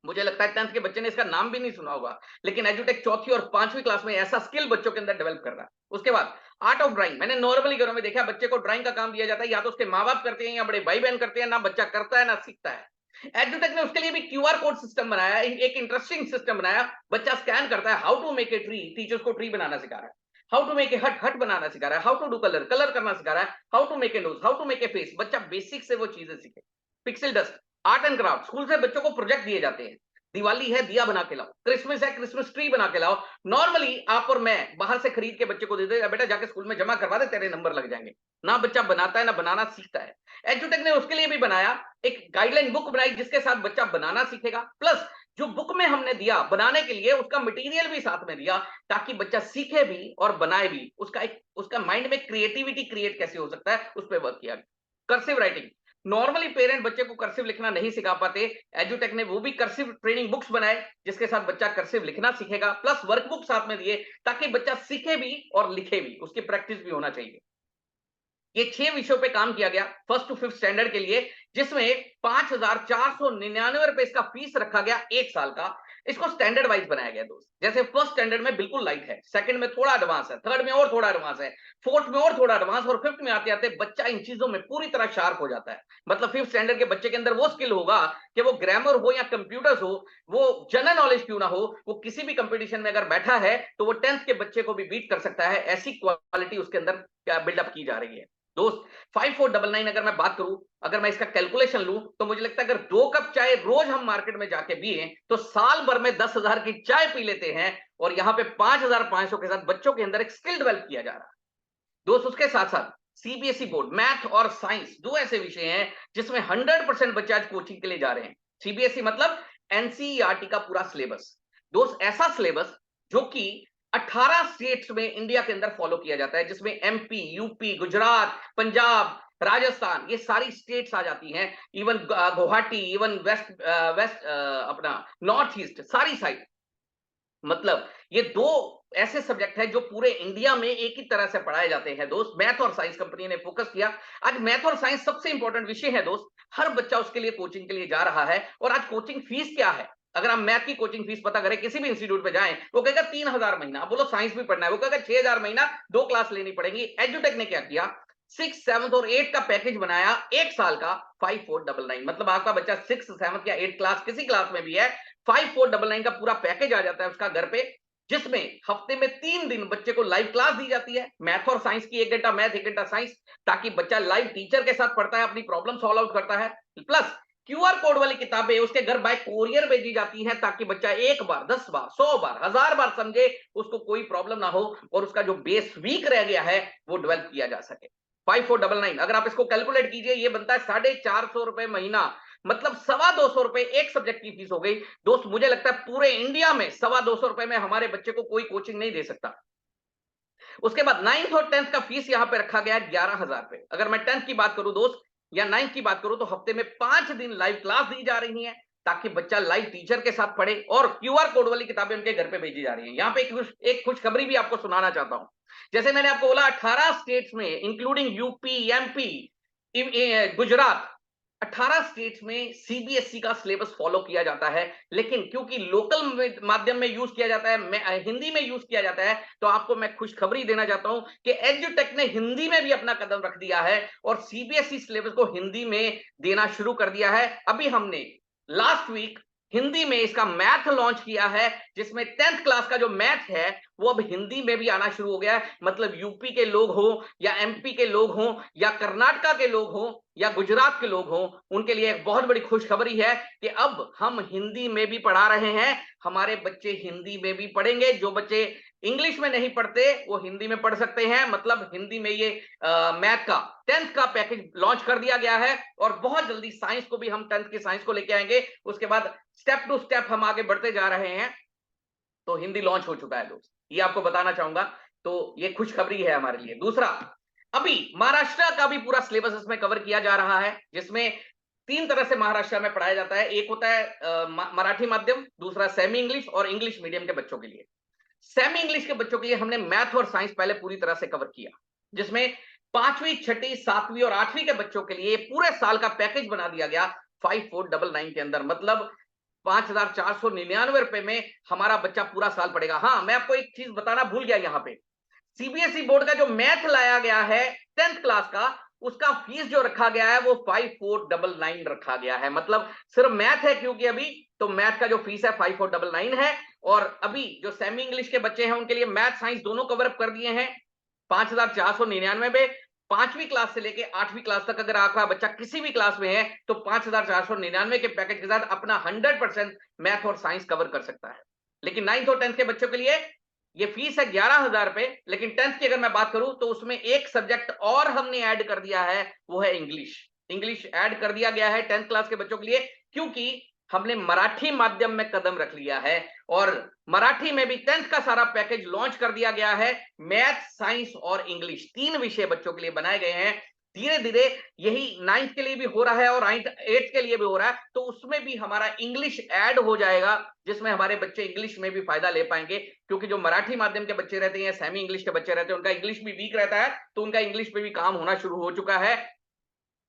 मुझे लगता है 10th के बच्चे ने इसका नाम भी नहीं सुना होगा, लेकिन एजुटेक चौथी और 5वीं क्लास में ऐसा स्किल बच्चों के अंदर डेवलप कर रहा है। उसके बाद आर्ट ऑफ ड्राइंग, मैंने नॉर्मली घरों में देखा बच्चे को ड्राइंग का काम दिया जाता है, या तो उसके माँ बाप करते हैं या बड़े भाई बहन करते हैं, ना बच्चा करता है ना सीखता है। एजुटेक ने उसके लिए भी क्यूआर कोड सिस्टम बनाया, एक इंटरेस्टिंग सिस्टम बनाया। बच्चा स्कैन करता है, how to make a tree, teachers को ट्री बनाना सिखा रहा है, हाउ टू मेक ए हट, हट बनाना सिखा रहा है, how to do colour, colour करना सिखा रहा है, how to make a nose, how to make a face. बच्चा बेसिक से वो चीजें सीखे। Pixel dust, art and craft, school से बच्चों को प्रोजेक्ट दिए जाते हैं। दिवाली है, दिया बना के लाओ, क्रिसमस है, क्रिसमस ट्री बना के लाओ। नॉर्मली आप और मैं बाहर से खरीद के बच्चे को दे दे, बेटा जाके स्कूल में जमा करवा दे, तेरे नंबर लग जाएंगे। ना बच्चा बनाता है ना बनाना सीखता है। एजुटेक ने उसके लिए भी बनाया, एक गाइडलाइन बुक बनाई जिसके साथ बच्चा बनाना सीखेगा, प्लस जो बुक में हमने दिया बनाने के लिए उसका मटेरियल भी साथ में दिया, ताकि बच्चा सीखे भी और बनाए भी। उसका माइंड में क्रिएटिविटी क्रिएट कैसे हो सकता है उस पर वर्क किया। कर्सिव राइटिंग, नॉर्मली पेरेंट बच्चे को कर्सिव लिखना नहीं सिखा पाते, एजुटेक ने वो भी कर्सिव ट्रेनिंग बुक्स बनाए जिसके साथ बच्चा कर्सिव लिखना सीखेगा, प्लस वर्कबुक साथ में दिए ताकि बच्चा सीखे भी और लिखे भी, उसकी प्रैक्टिस भी होना चाहिए। ये 6 विषयों पे काम किया गया 1st to 5th स्टैंडर्ड के लिए, जिसमें 5,499 रुपए इसका फीस रखा गया 1 साल का। इसको स्टैंडर्ड वाइज बनाया गया दोस्त, जैसे फर्स्ट स्टैंडर्ड में बिल्कुल लाइट है, सेकंड में थोड़ा एडवांस है, थर्ड में और थोड़ा एडवांस है, फोर्थ में और थोड़ा एडवांस, और फिफ्थ में आते आते बच्चा इन चीजों में पूरी तरह शार्प हो जाता है। मतलब 5th स्टैंडर्ड के बच्चे के अंदर वो स्किल होगा कि वो ग्रामर हो या कंप्यूटर्स हो, वो जनरल नॉलेज क्यों ना हो, वो किसी भी कंपटीशन में अगर बैठा है तो वो 10th के बच्चे को भी बीट कर सकता है। ऐसी क्वालिटी उसके अंदर बिल्डअप की जा रही है दोस्त। 5499 अगर मैं बात करूं, अगर मैं इसका कैलकुलेशन लूं, तो मुझे लगता है अगर 2 कप चाय रोज हम मार्केट में जाके पिए तो साल भर में 10,000 की चाय पी लेते हैं, और यहां पे 5,500 के साथ बच्चों के अंदर एक स्किल डेवलप किया जा रहा है दोस्त। उसके साथ साथ सीबीएसई बोर्ड, मैथ और साइंस 2 ऐसे विषय हैं जिसमें 100% बच्चे आज कोचिंग के लिए जा रहे हैं। सीबीएसई मतलब एनसीईआरटी का पूरा सिलेबस दोस्त, ऐसा सिलेबस जो कि 18 स्टेट्स में इंडिया के अंदर फॉलो किया जाता है, जिसमें एमपी, यूपी, गुजरात, पंजाब, राजस्थान, ये सारी स्टेट्स आ जाती हैं, इवन गुवाहाटी, इवन वेस्ट अपना नॉर्थ ईस्ट, सारी साइड। मतलब ये 2 ऐसे सब्जेक्ट है जो पूरे इंडिया में एक ही तरह से पढ़ाए जाते हैं दोस्त। मैथ और साइंस कंपनी ने फोकस किया। आज मैथ और साइंस सबसे इंपॉर्टेंट विषय है दोस्त, हर बच्चा उसके लिए कोचिंग के लिए जा रहा है। और आज कोचिंग फीस क्या है, अगर हम मैथ की कोचिंग फीस पता करें, किसी भी इंस्टीट्यूट पे जाएं, वो कहेगा 3,000 महीना। बोलो साइंस भी पढ़ना है, वो कहेगा 6,000 महीना, 2 क्लास लेनी पड़ेगी। एजुटेक ने क्या किया, 6th, 7th और 8th का पैकेज बनाया 1 साल का 5499। मतलब आपका बच्चा 6th, 7th या 8th क्लास किसी क्लास में भी है, 5499 का पूरा पैकेज आ जाता है उसका घर पे, जिसमें हफ्ते में 3 दिन बच्चे को लाइव क्लास दी जाती है, मैथ और साइंस की, 1 घंटा मैथ 1 घंटा साइंस, ताकि बच्चा लाइव टीचर के साथ पढ़ता है, अपनी प्रॉब्लम सॉल्व आउट करता है। प्लस क्यूआर कोड वाली किताबें उसके घर बाय कोरियर भेजी जाती हैं, ताकि बच्चा 1 बार, 10 बार, 100 बार, 1000 बार समझे, उसको कोई प्रॉब्लम ना हो, और उसका जो बेस वीक रह गया है वो डेवलप किया जा सके। 5499 अगर आप इसको कैलकुलेट कीजिए, ये बनता है 450 रुपए महीना, मतलब 225 रुपए एक सब्जेक्ट की फीस हो गई दोस्त। मुझे लगता है पूरे इंडिया में 225 रुपए में हमारे बच्चे को कोई कोचिंग नहीं दे सकता। उसके बाद 9th और 10th का फीस यहां पे रखा गया है 11,000 रुपए। अगर मैं 10th की बात करूं दोस्त या 9th की बात करूं, तो हफ्ते में 5 दिन लाइव क्लास दी जा रही है, ताकि बच्चा लाइव टीचर के साथ पढ़े, और क्यूआर कोड वाली किताबें उनके घर पे भेजी जा रही है। यहां पे एक खुशखबरी भी आपको सुनाना चाहता हूं। जैसे मैंने आपको बोला 18 स्टेट्स में, including UP, MP, Gujarat, 18 states में सीबीएसई का सिलेबस फॉलो किया जाता है। लेकिन क्योंकि लोकल माध्यम में यूज किया जाता है, हिंदी में यूज किया जाता है, तो आपको मैं खुशखबरी देना चाहता हूं कि एजुटेक ने हिंदी में भी अपना कदम रख दिया है और सीबीएसई सिलेबस को हिंदी में देना शुरू कर दिया है। अभी हमने लास्ट वीक हिंदी में इसका मैथ लॉन्च किया है, जिसमें 10th क्लास का जो मैथ है वो अब हिंदी में भी आना शुरू हो गया है। मतलब यूपी के लोग हो या एमपी के लोग हो या कर्नाटका के लोग हो या गुजरात के लोग हो, उनके लिए एक बहुत बड़ी खुशखबरी है कि अब हम हिंदी में भी पढ़ा रहे हैं। हमारे बच्चे हिंदी में भी पढ़ेंगे। जो बच्चे इंग्लिश में नहीं पढ़ते वो हिंदी में पढ़ सकते हैं। मतलब हिंदी में ये मैथ का 10th का पैकेज लॉन्च कर दिया गया है, और बहुत जल्दी साइंस को भी हम 10th की साइंस को लेके आएंगे। उसके बाद स्टेप टू स्टेप हम आगे बढ़ते जा रहे हैं। तो हिंदी लॉन्च हो चुका है दोस्त, ये आपको बताना चाहूंगा। तो ये खुशखबरी है हमारे लिए। दूसरा, अभी महाराष्ट्र का भी पूरा सिलेबस इसमें कवर किया जा रहा है, जिसमें 3 तरह से महाराष्ट्र में पढ़ाया जाता है। एक होता है मराठी माध्यम, दूसरा सेमी इंग्लिश, और इंग्लिश मीडियम के बच्चों के लिए। सेमी इंग्लिश के बच्चों के लिए हमने मैथ और साइंस पहले पूरी तरह से कवर किया, जिसमें 5वीं, 6ठी, 7वीं और 8वीं के बच्चों के लिए पूरे साल का पैकेज बना दिया गया 5499 के अंदर। मतलब ₹5,499 में हमारा बच्चा पूरा साल पढ़ेगा। हाँ, मैं आपको एक चीज बताना भूल गया यहाँ पे, सीबीएसई बोर्ड का जो मैथ लाया गया है 10th क्लास का, उसका फीस जो रखा गया है वो 5499 रखा गया है। मतलब सिर्फ मैथ है, क्योंकि अभी तो मैथ का जो फीस है 5499 है। और अभी जो सेमी इंग्लिश के बच्चे हैं उनके लिए मैथ साइंस दोनों कवर अप कर दिए हैं 5499 में। 5वीं क्लास से लेके 8वीं क्लास तक अगर आपका बच्चा किसी भी क्लास में है तो 5499 के पैकेज के साथ अपना 100% मैथ और साइंस कवर कर सकता है। लेकिन 9th और 10th के बच्चों के लिए ये फीस है 11,000 रुपए, लेकिन 10th की अगर मैं बात करूं तो उसमें एक सब्जेक्ट और हमने ऐड कर दिया है, वो है इंग्लिश। इंग्लिश ऐड कर दिया गया है 10th क्लास के बच्चों के लिए, क्योंकि हमने मराठी माध्यम में कदम रख लिया है और मराठी में भी 10th का सारा पैकेज लॉन्च कर दिया गया है। मैथ, साइंस और इंग्लिश 3 विषय बच्चों के लिए बनाए गए हैं। धीरे धीरे यही 9th के लिए भी हो रहा है और 8th के लिए भी हो रहा है, तो उसमें भी हमारा इंग्लिश ऐड हो जाएगा, जिसमें हमारे बच्चे इंग्लिश में भी फायदा ले पाएंगे। क्योंकि जो मराठी माध्यम के बच्चे रहते हैं, सेमी इंग्लिश के बच्चे रहते हैं, उनका इंग्लिश भी वीक रहता है, तो उनका इंग्लिश पे भी काम होना शुरू हो चुका है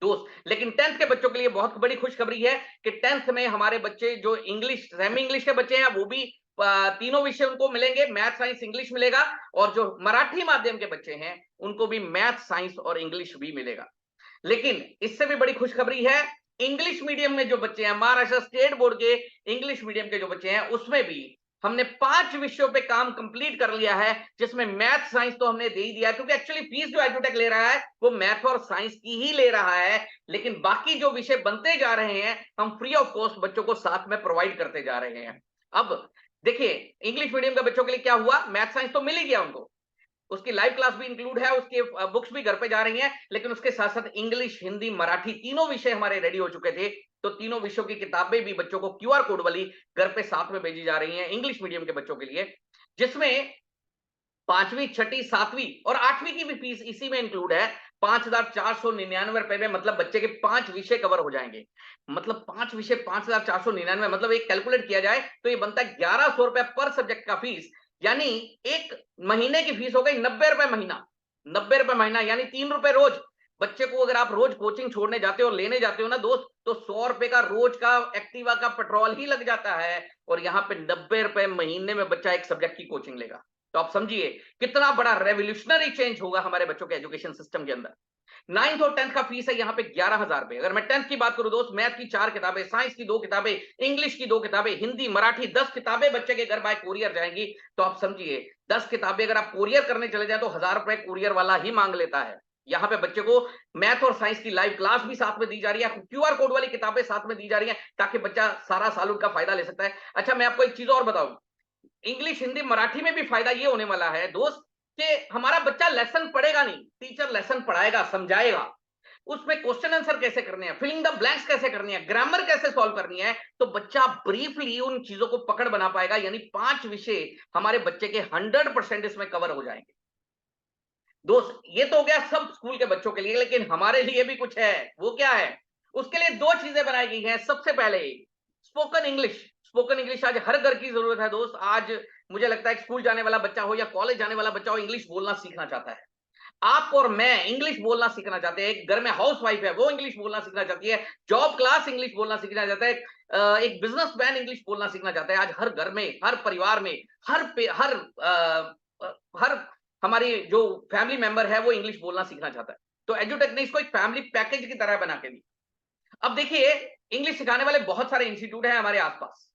दोस्त। लेकिन 10th के बच्चों के लिए बहुत बड़ी खुशखबरी है कि 10th में हमारे बच्चे जो इंग्लिश, सेमी इंग्लिश के बच्चे हैं, वो भी तीनों विषय उनको मिलेंगे, मैथ, साइंस, इंग्लिश मिलेगा। और जो मराठी माध्यम के बच्चे हैं उनको भी मैथ, साइंस और इंग्लिश भी मिलेगा। लेकिन इससे भी बड़ी खुशखबरी है, इंग्लिश मीडियम में जो बच्चे हैं, महाराष्ट्र स्टेट बोर्ड के इंग्लिश मीडियम के जो बच्चे हैं, उसमें भी हमने 5 विषयों पे काम कंप्लीट कर लिया है, जिसमें मैथ, साइंस तो हमने दे ही दिया है, क्योंकि एक्चुअली फीस जो एजुटेक ले रहा है वो मैथ और साइंस की ही ले रहा है। लेकिन बाकी जो विषय बनते जा रहे हैं हम फ्री ऑफ कॉस्ट बच्चों को साथ में प्रोवाइड करते जा रहे हैं। अब देखिए, इंग्लिश मीडियम के बच्चों के लिए क्या हुआ, मैथ साइंस तो मिल ही गया उनको, उसकी लाइव क्लास भी इंक्लूड है, उसके बुक्स भी घर पे जा रही हैं, लेकिन उसके साथ साथ इंग्लिश, हिंदी, मराठी तीनों विषय हमारे रेडी हो चुके थे। तो तीनों विषयों की किताबें भी बच्चों को क्यूआर कोड वाली घर पे साथ में भेजी जा रही हैं इंग्लिश मीडियम के बच्चों के लिए, जिसमें 5वीं, 6ठी, 7वीं और 8वीं की भी फीस इसी में इंक्लूड है। 5,499 रुपए में मतलब बच्चे के 5 विषय कवर हो जाएंगे। मतलब 5 विषय 5,499, मतलब एक कैलकुलेट किया जाए तो ये बनता है 1100 रुपए पर सब्जेक्ट का फीस। यानी एक महीने की फीस हो गई 90 रुपए महीना। 90 रुपए महीना यानी 3 रुपए रोज। बच्चे को अगर आप रोज कोचिंग छोड़ने जाते हो और लेने जाते हो ना दोस्त, तो 100 रुपए का रोज का एक्टिवा का पेट्रोल ही लग जाता है, और यहाँ पे 90 रुपए महीने में बच्चा एक सब्जेक्ट की कोचिंग लेगा। तो आप समझिए कितना बड़ा रेवोल्यूशनरी चेंज होगा हमारे बच्चों के एजुकेशन सिस्टम के अंदर। 9th और 10th का फीस है यहाँ पे 11,000 रुपए। अगर मैं 10th की बात करूं दोस्त, मैथ की 4 किताबें, साइंस की 2 किताबें, इंग्लिश की 2 किताबें, हिंदी, मराठी 10 किताबें बच्चे के घर बाय कोरियर जाएंगी। तो आप समझिए 10 किताबें अगर आप कोरियर करने चले जाए तो 1000 रुपए कोरियर वाला ही मांग लेता है। यहाँ पे बच्चे को मैथ और साइंस की लाइव क्लास भी साथ में दी जा रही है, क्यूआर कोड वाली किताबें साथ में दी जा रही है, ताकि बच्चा सारा साल उनका फायदा ले सकता है। अच्छा, मैं आपको एक चीज और बताऊं, इंग्लिश, हिंदी, मराठी में भी फायदा ये होने वाला है दोस्त कि हमारा बच्चा लेसन पढ़ेगा नहीं, टीचर लेसन पढ़ाएगा, समझाएगा, उसमें क्वेश्चन आंसर कैसे करने हैं, फिलिंग द ब्लैंक्स कैसे करनी है, ग्रामर कैसे सॉल्व करनी है, तो बच्चा ब्रीफली उन चीजों को पकड़ बना पाएगा। यानी 5 विषय हमारे बच्चे के 100% इसमें कवर हो जाएंगे दोस्त। ये तो हो गया सब स्कूल के बच्चों के लिए, लेकिन हमारे लिए भी कुछ है। वो क्या है, उसके लिए 2 चीजें बनाई गई हैं। सबसे पहले स्पोकन इंग्लिश। स्पोकन इंग्लिश आज हर घर की जरूरत है दोस्त। आज मुझे लगता है स्कूल जाने वाला बच्चा हो या कॉलेज जाने वाला बच्चा हो, इंग्लिश बोलना सीखना चाहता है। आप और मैं इंग्लिश बोलना सीखना चाहते हैं। एक घर में हाउस वाइफ है, वो इंग्लिश बोलना सीखना चाहती है। जॉब क्लास इंग्लिश बोलना सीखना चाहता है। एक बिजनेसमैन इंग्लिश बोलना सीखना चाहता है। आज हर घर में, हर परिवार में, हर हमारी जो फैमिली मेंबर है वो इंग्लिश बोलना सीखना चाहता है। तो एजुटेक ने इसको एक फैमिली पैकेज की तरह बना के दी। अब देखिए, इंग्लिश सिखाने वाले बहुत सारे इंस्टीट्यूट हैं हमारे आसपास।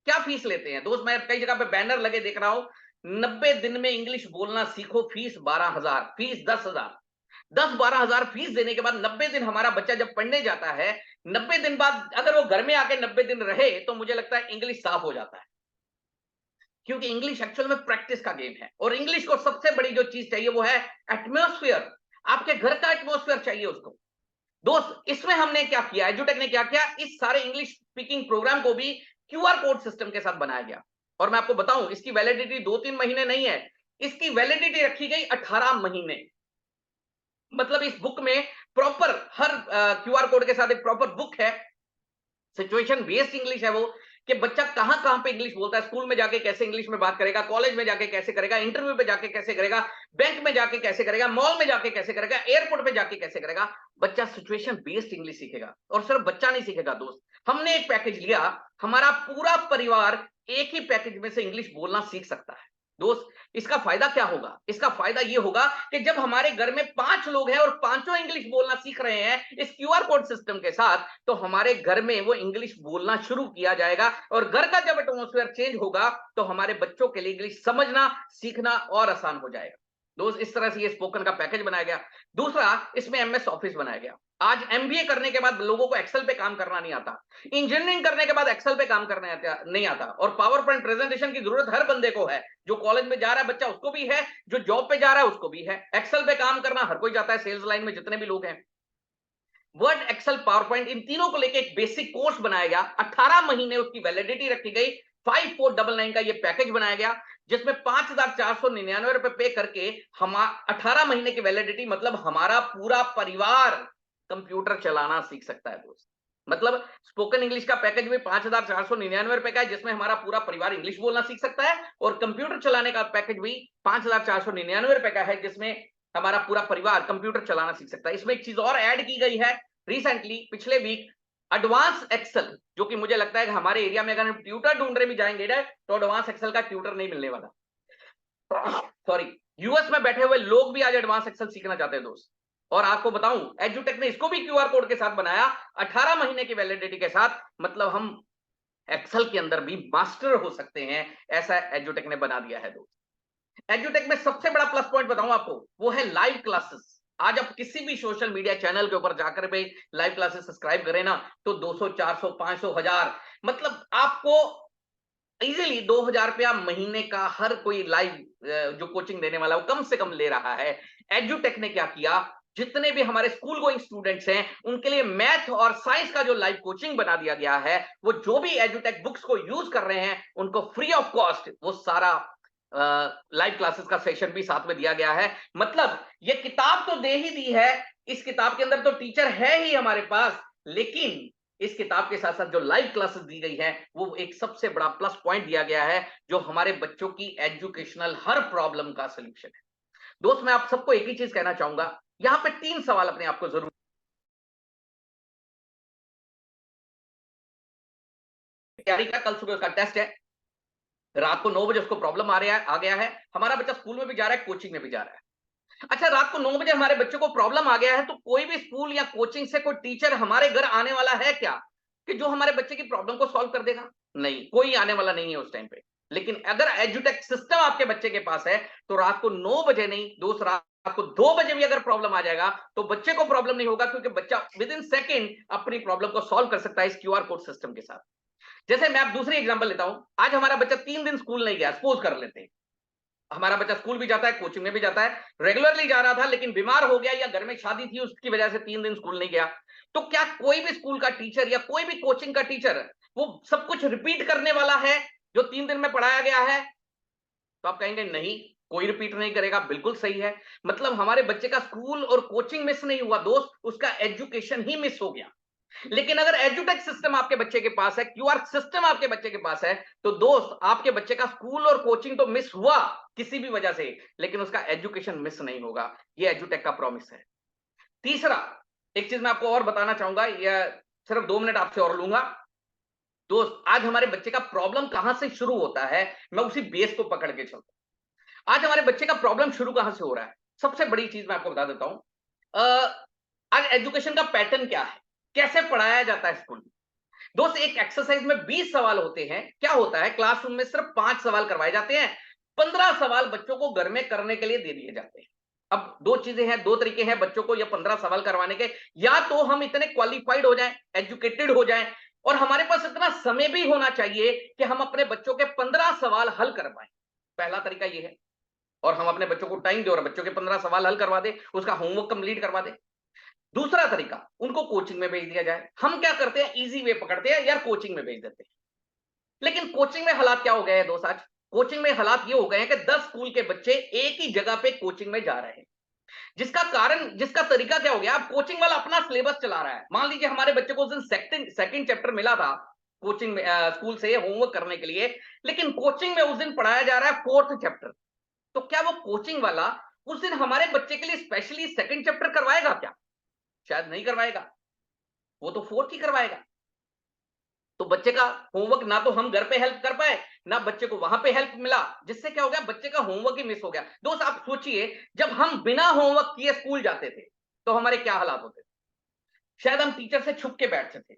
क्या फीस लेते हैं दोस्त, मैं कई जगह पे बैनर लगे देख रहा हूं, 90 दिन में इंग्लिश बोलना सीखो, फीस 12,000, फीस 10,000। 10-12,000 फीस देने के बाद 90 दिन हमारा बच्चा जब पढ़ने जाता है, 90 दिन बाद अगर वो घर में आके 90 दिन रहे तो मुझे लगता है इंग्लिश साफ हो जाता है। क्योंकि इंग्लिश एक्चुअल में प्रैक्टिस का गेम है, और इंग्लिश को सबसे बड़ी जो चीज चाहिए वो है एटमॉस्फेयर। आपके घर का एटमॉस्फेयर चाहिए उसको दोस्त। इसमें हमने क्या किया, एजुटेक ने क्या किया, इस सारे इंग्लिश स्पीकिंग प्रोग्राम को भी क्यूआर कोड सिस्टम के साथ बनाया गया। और मैं आपको बताऊं, इसकी वैलिडिटी 2-3 महीने नहीं है, इसकी वैलिडिटी रखी गई 18 महीने। मतलब इस बुक में प्रॉपर हर क्यूआर कोड के साथ एक प्रॉपर बुक है, सिचुएशन बेस्ड इंग्लिश है वो, कि बच्चा कहां पे इंग्लिश बोलता है, स्कूल में जाके कैसे इंग्लिश में बात करेगा, कॉलेज में जाके कैसे करेगा, इंटरव्यू पे जाके कैसे करेगा, बैंक में जाके कैसे करेगा, मॉल में जाके कैसे करेगा, एयरपोर्ट पे जाके कैसे करेगा। बच्चा सिचुएशन बेस्ड इंग्लिश सीखेगा। और सिर्फ बच्चा नहीं सीखेगा दोस्त, हमने एक पैकेज लिया, हमारा पूरा परिवार एक ही पैकेज में से इंग्लिश बोलना सीख सकता है। दोस्त, इसका फायदा क्या होगा? इसका फायदा ये होगा कि जब हमारे घर में 5 लोग हैं और पांचों इंग्लिश बोलना सीख रहे हैं इस क्यूआर कोड सिस्टम के साथ, तो हमारे घर में वो इंग्लिश बोलना शुरू किया जाएगा और घर का जब एटमॉस्फेयर चेंज होगा तो हमारे बच्चों के लिए इंग्लिश समझना, सीखना और आसान हो जाएगा। दोस्त, इस तरह से ये स्पोकन का पैकेज बनाया गया। दूसरा, इसमें एमएस ऑफिस बनाया गया। आज एमबीए करने के बाद लोगों को एक्सेल पे काम करना नहीं आता, इंजीनियरिंग करने के बाद एक्सेल पे काम करने नहीं आता, और पावर पॉइंट प्रेजेंटेशन की जरूरत हर बंदे को है। जो कॉलेज में जा रहा है बच्चा उसको भी है, जो जॉब पे जा रहा है उसको भी है। एक्सेल पे काम करना हर कोई जाता है, सेल्स लाइन में जितने भी लोग हैं। वर्ड, एक्सेल, पावर पॉइंट, इन तीनों को लेकर एक बेसिक कोर्स बनाया गया। 18 महीने उसकी वैलिडिटी रखी गई। 5499 का ये पैकेज बनाया गया जिसमें 5499 रुपए पे करके हम 18 महीने की वैलिडिटी, मतलब हमारा पूरा परिवार कंप्यूटर चलाना सीख सकता है। दोस्त, मतलब स्पोकन इंग्लिश का पैकेज भी 5499 रुपए का है जिसमें हमारा पूरा परिवार इंग्लिश बोलना सीख सकता है, और कंप्यूटर चलाने का पैकेज भी 5499 रुपए का है जिसमें हमारा पूरा परिवार कंप्यूटर चलाना सीख सकता है। इसमें एक चीज और ऐड की गई है रिसेंटली, पिछले वीक, एडवांस एक्सेल, जो कि मुझे लगता है कि हमारे एरिया में अगर हम ट्यूटर ढूंढ रहे भी जाएंगे तो एडवांस एक्सेल का ट्यूटर नहीं मिलने वाला। सॉरी, यूएस में बैठे हुए लोग भी आज एडवांस एक्सेल सीखना चाहते हैं। दोस्त, और आपको बताऊं, एजुटेक ने इसको भी क्यूआर कोड के साथ बनाया, 18 महीने की वैलिडिटी के साथ। मतलब हम एक्सेल के अंदर भी मास्टर हो सकते हैं, ऐसा एजुटेक ने बना दिया है। दोस्त, एजुटेक में सबसे बड़ा प्लस पॉइंट बताऊं आपको, वो है लाइव क्लासेस। आज आप किसी भी सोशल मीडिया चैनल के ऊपर जाकर भी लाइव क्लासेस सब्सक्राइब करें ना, तो 200, 400, 500, 1000, मतलब आपको इजीली 2000 रुपया महीने का हर कोई लाइव जो कोचिंग देने वाला वो कम से कम ले रहा है। एजुटेक ने क्या किया, जितने भी हमारे स्कूल गोइंग स्टूडेंट्स हैं उनके लिए मैथ और साइंस का जो लाइव कोचिंग बना दिया गया है, वो जो भी एजुटेक बुक्स को यूज कर रहे हैं उनको फ्री ऑफ कॉस्ट वो सारा लाइव क्लासेस का सेशन भी साथ में दिया गया है। मतलब ये किताब तो दे ही दी है, इस किताब के अंदर तो टीचर है ही हमारे पास, लेकिन इस किताब के साथ साथ जो लाइव क्लासेस दी गई है वो एक सबसे बड़ा प्लस पॉइंट दिया गया है, जो हमारे बच्चों की एजुकेशनल हर प्रॉब्लम का सोल्यूशन है। दोस्त, मैं आप सबको एक ही चीज कहना चाहूंगा, यहां पे 3 सवाल अपने आप को जरूर, तैयारी का, कल सुबह उसका टेस्ट है, रात को 9 बजे उसको प्रॉब्लम आ गया है, हमारा बच्चा स्कूल में भी जा रहा है, कोचिंग में भी जा रहा है। अच्छा, रात को 9 बजे हमारे बच्चों को प्रॉब्लम आ गया है, तो कोई भी स्कूल या कोचिंग से कोई टीचर हमारे घर आने वाला है क्या कि जो हमारे बच्चे की प्रॉब्लम को सॉल्व कर देगा? नहीं, कोई आने वाला नहीं है उस टाइम पे। लेकिन अगर एजुटेक सिस्टम आपके बच्चे के पास है तो रात को 9 बजे नहीं, दोस्त, रात को 2 बजे भी अगर प्रॉब्लम आ जाएगा तो बच्चे को प्रॉब्लम नहीं होगा, क्योंकि बच्चा विद इन सेकेंड अपनी प्रॉब्लम को सॉल्व कर सकता है इस क्यूआर कोड सिस्टम के साथ। जैसे मैं आप दूसरी एग्जांपल लेता हूं, आज हमारा बच्चा 3 दिन स्कूल नहीं गया, सपोज कर लेते हैं हमारा बच्चा स्कूल भी जाता है, कोचिंग में भी जाता है, रेगुलरली जा रहा था, लेकिन बीमार हो गया या घर में शादी थी उसकी वजह से 3 दिन स्कूल नहीं गया, तो क्या कोई भी स्कूल का टीचर या कोई भी कोचिंग का टीचर वो सब कुछ रिपीट करने वाला है जो 3 दिन में पढ़ाया गया है? तो आप कहेंगे नहीं, कोई रिपीट नहीं करेगा। बिल्कुल सही है, मतलब हमारे बच्चे का स्कूल और कोचिंग मिस नहीं हुआ दोस्त, उसका एजुकेशन ही मिस हो गया। लेकिन अगर एजुटेक सिस्टम आपके बच्चे के पास है, क्यूआर सिस्टम आपके बच्चे के पास है, तो दोस्त आपके बच्चे का स्कूल और कोचिंग तो मिस हुआ किसी भी वजह से, लेकिन उसका एजुकेशन मिस नहीं होगा। ये एजुटेक का प्रॉमिस है। तीसरा, एक चीज मैं आपको और बताना चाहूंगा, या सिर्फ 2 मिनट आपसे और लूंगा। दोस्त, आज हमारे बच्चे का प्रॉब्लम कहां से शुरू होता है, मैं उसी बेस को पकड़ के चलता हूं। आज हमारे बच्चे का प्रॉब्लम शुरू कहां से हो रहा है? सबसे बड़ी चीज मैं आपको बता देता हूं, आज एजुकेशन का पैटर्न क्या है, कैसे पढ़ाया जाता है स्कूल में। दोस्त, एक एक्सरसाइज में 20 सवाल होते हैं। क्या होता है, क्लासरूम में सिर्फ 5 सवाल करवाए जाते हैं, 15 सवाल बच्चों को घर में करने के लिए दे दिए जाते हैं। अब 2 चीजें हैं, 2 तरीके हैं बच्चों को ये 15 सवाल करवाने के, या तो हम इतने क्वालिफाइड हो जाएं, एजुकेटेड हो जाएं, और हमारे पास इतना समय भी होना चाहिए कि हम अपने बच्चों के 15 सवाल हल कर पाए। पहला तरीका ये है, और हम अपने बच्चों को टाइम दें और बच्चों के 15 सवाल हल करवा दें, उसका होमवर्क कंप्लीट करवा दें। दूसरा तरीका, उनको कोचिंग में भेज दिया जाए। हम क्या करते हैं, इजी वे पकड़ते हैं, यार कोचिंग में भेज देते हैं। लेकिन कोचिंग में हालात क्या हो गए हैं दोस्त, आज कोचिंग में हालात ये हो गए हैं कि 10 स्कूल के बच्चे एक ही जगह पे कोचिंग में जा रहे हैं, जिसका कारण, जिसका तरीका क्या हो गया, अब कोचिंग वाला अपना सिलेबस चला रहा है। मान लीजिए हमारे बच्चे को उस दिन सेकंड चैप्टर मिला था कोचिंग में, स्कूल से होमवर्क करने के लिए, लेकिन कोचिंग में उस दिन पढ़ाया जा रहा है 4th चैप्टर। तो क्या वो कोचिंग वाला उस दिन हमारे बच्चे के लिए स्पेशली सेकंड चैप्टर करवाएगा क्या? शायद नहीं करवाएगा, वो तो 4th ही करवाएगा। तो बच्चे का होमवर्क ना तो हम घर पे हेल्प कर पाए, ना बच्चे को वहां पे हेल्प मिला, जिससे क्या हो गया, बच्चे का होमवर्क ही मिस हो गया। दोस्त आप सोचिए, जब हम बिना होमवर्क किए स्कूल जाते थे तो हमारे क्या हालात होते थे। शायद हम टीचर से छुप के बैठते थे,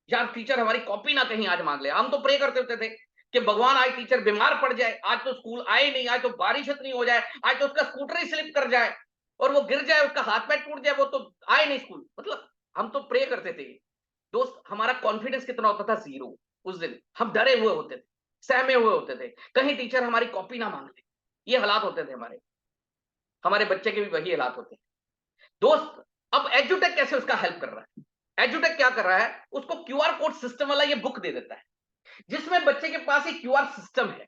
यार टीचर हमारी कॉपी ना कहीं आज मांग ले। हम तो प्रे करते होते थे कि भगवान आज टीचर बीमार पड़ जाए, आज तो स्कूल आए नहीं, आज तो बारिश इतनी हो जाए, आज तो उसका स्कूटर ही स्लिप कर जाए और वो गिर जाए, उसका हाथ पैर टूट जाए, वो तो आए नहीं स्कूल। मतलब हम तो प्रे करते थे। दोस्त हमारा कॉन्फिडेंस कितना होता था, जीरो। उस दिन हम डरे हुए होते थे, सहमे हुए होते थे, कहीं टीचर हमारी कॉपी ना मांग ले। ये हालात होते थे हमारे। हमारे बच्चे के भी वही हालात होते हैं दोस्त। अब एजुटेक कैसे उसका हेल्प कर रहा है। एजुटेक क्या कर रहा है, उसको क्यूआर कोड सिस्टम वाला ये बुक दे देता है, जिसमें बच्चे के पास एक क्यूआर सिस्टम है।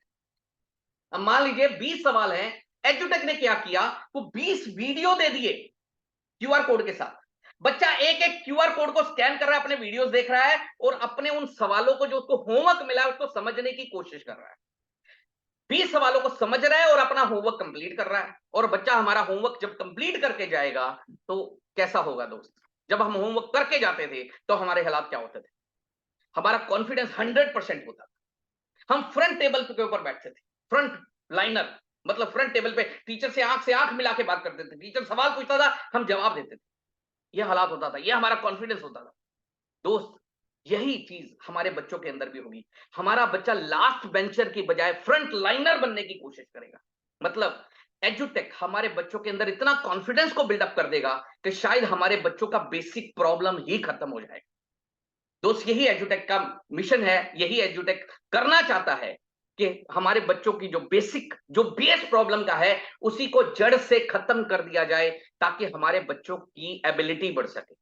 अब मान लीजिए 20 सवाल हैं, एजुटेक ने क्या किया, वो 20 वीडियो दे दिए क्यूआर कोड के साथ। बच्चा एक एक क्यूआर कोड को स्कैन कर रहा है, अपने वीडियोस देख रहा है और अपने उन सवालों को जो उसको होमवर्क मिला है उसको समझने की कोशिश कर रहा है। 20 सवालों को समझ रहा है और अपना होमवर्क कंप्लीट कर रहा है। और बच्चा हमारा होमवर्क जब कंप्लीट करके जाएगा तो कैसा होगा दोस्त। जब हम होमवर्क करके जाते थे तो हमारे हालात क्या होते थे, हमारा कॉन्फिडेंस 100% होता था। हम फ्रंट टेबल के ऊपर बैठते थे, फ्रंट लाइनर, मतलब फ्रंट टेबल पे टीचर से आंख मिला के बात करते थे। टीचर सवाल पूछता था, हम जवाब देते थे। यह हालात होता था, यह हमारा कॉन्फिडेंस होता था दोस्त। यही चीज हमारे बच्चों के अंदर भी होगी। हमारा बच्चा लास्ट बेंचर की बजाय फ्रंट लाइनर बनने की कोशिश करेगा। मतलब एजुटेक हमारे बच्चों के अंदर इतना कॉन्फिडेंस को बिल्डअप कर देगा कि शायद हमारे बच्चों का बेसिक प्रॉब्लम ही खत्म हो जाए। दोस्त यही एजुटेक का मिशन है, यही एजुटेक करना चाहता है कि हमारे बच्चों की जो बेस प्रॉब्लम का है उसी को जड़ से खत्म कर दिया जाए, ताकि हमारे बच्चों की एबिलिटी बढ़ सके।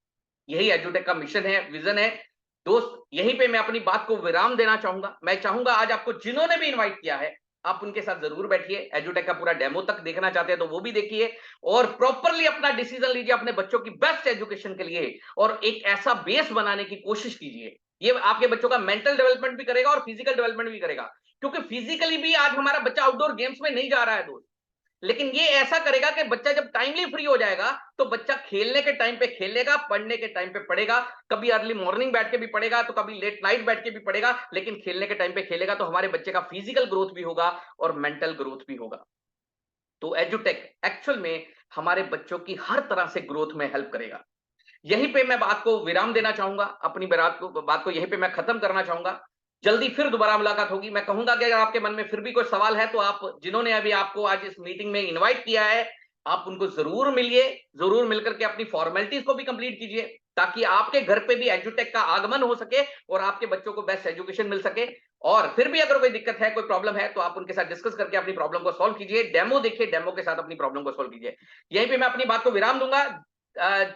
यही एजुटेक का मिशन है, विजन है दोस्त। यहीं पे मैं अपनी बात को विराम देना चाहूंगा। मैं चाहूंगा आज आपको जिन्होंने भी इनवाइट किया है, आप उनके साथ जरूर बैठिए। एजुटेक का पूरा डेमो तक देखना चाहते हैं तो वो भी देखिए और प्रॉपरली अपना डिसीजन लीजिए अपने बच्चों की बेस्ट एजुकेशन के लिए, और एक ऐसा बेस बनाने की कोशिश कीजिए। ये आपके बच्चों का मेंटल डेवलपमेंट भी करेगा और फिजिकल डेवलपमेंट भी करेगा, क्योंकि फिजिकली भी आज हमारा बच्चा आउटडोर गेम्स में नहीं जा रहा है दोस्त। लेकिन ये ऐसा करेगा कि बच्चा जब टाइमली फ्री हो जाएगा तो बच्चा खेलने के टाइम पे खेलेगा, पढ़ने के टाइम पे पढ़ेगा। कभी अर्ली मॉर्निंग बैठ के भी पढ़ेगा तो कभी लेट नाइट बैठ के भी पढ़ेगा, लेकिन खेलने के टाइम पे खेलेगा तो हमारे बच्चे का फिजिकल ग्रोथ भी होगा और मेंटल ग्रोथ भी होगा। तो एजुटेक एक्चुअल में हमारे बच्चों की हर तरह से ग्रोथ में हेल्प करेगा। यहीं पे मैं बात को विराम देना चाहूंगा, अपनी बात को यहीं पे मैं खत्म करना चाहूंगा। जल्दी फिर दोबारा मुलाकात होगी। मैं कहूंगा कि अगर आपके मन में फिर भी कोई सवाल है तो आप जिन्होंने अभी आपको आज इस मीटिंग में इनवाइट किया है, आप उनको जरूर मिलिए, जरूर मिलकर के अपनी फॉर्मेलिटीज को भी कंप्लीट कीजिए, ताकि आपके घर पे भी एजुटेक का आगमन हो सके और आपके बच्चों को बेस्ट एजुकेशन मिल सके। और फिर भी अगर कोई दिक्कत है, कोई प्रॉब्लम है, तो आप उनके साथ डिस्कस करके अपनी प्रॉब्लम को सॉल्व कीजिए। डेमो देखिए, डेमो के साथ अपनी प्रॉब्लम को सॉल्व कीजिए। यहीं पे मैं अपनी बात को विराम दूंगा।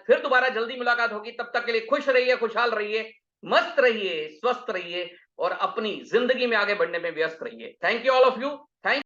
फिर दोबारा जल्दी मुलाकात होगी। तब तक के लिए खुश रहिए, खुशहाल रहिए, मस्त रहिए, स्वस्थ रहिए और अपनी जिंदगी में आगे बढ़ने में व्यस्त रहिए। Thank you all of you. Thank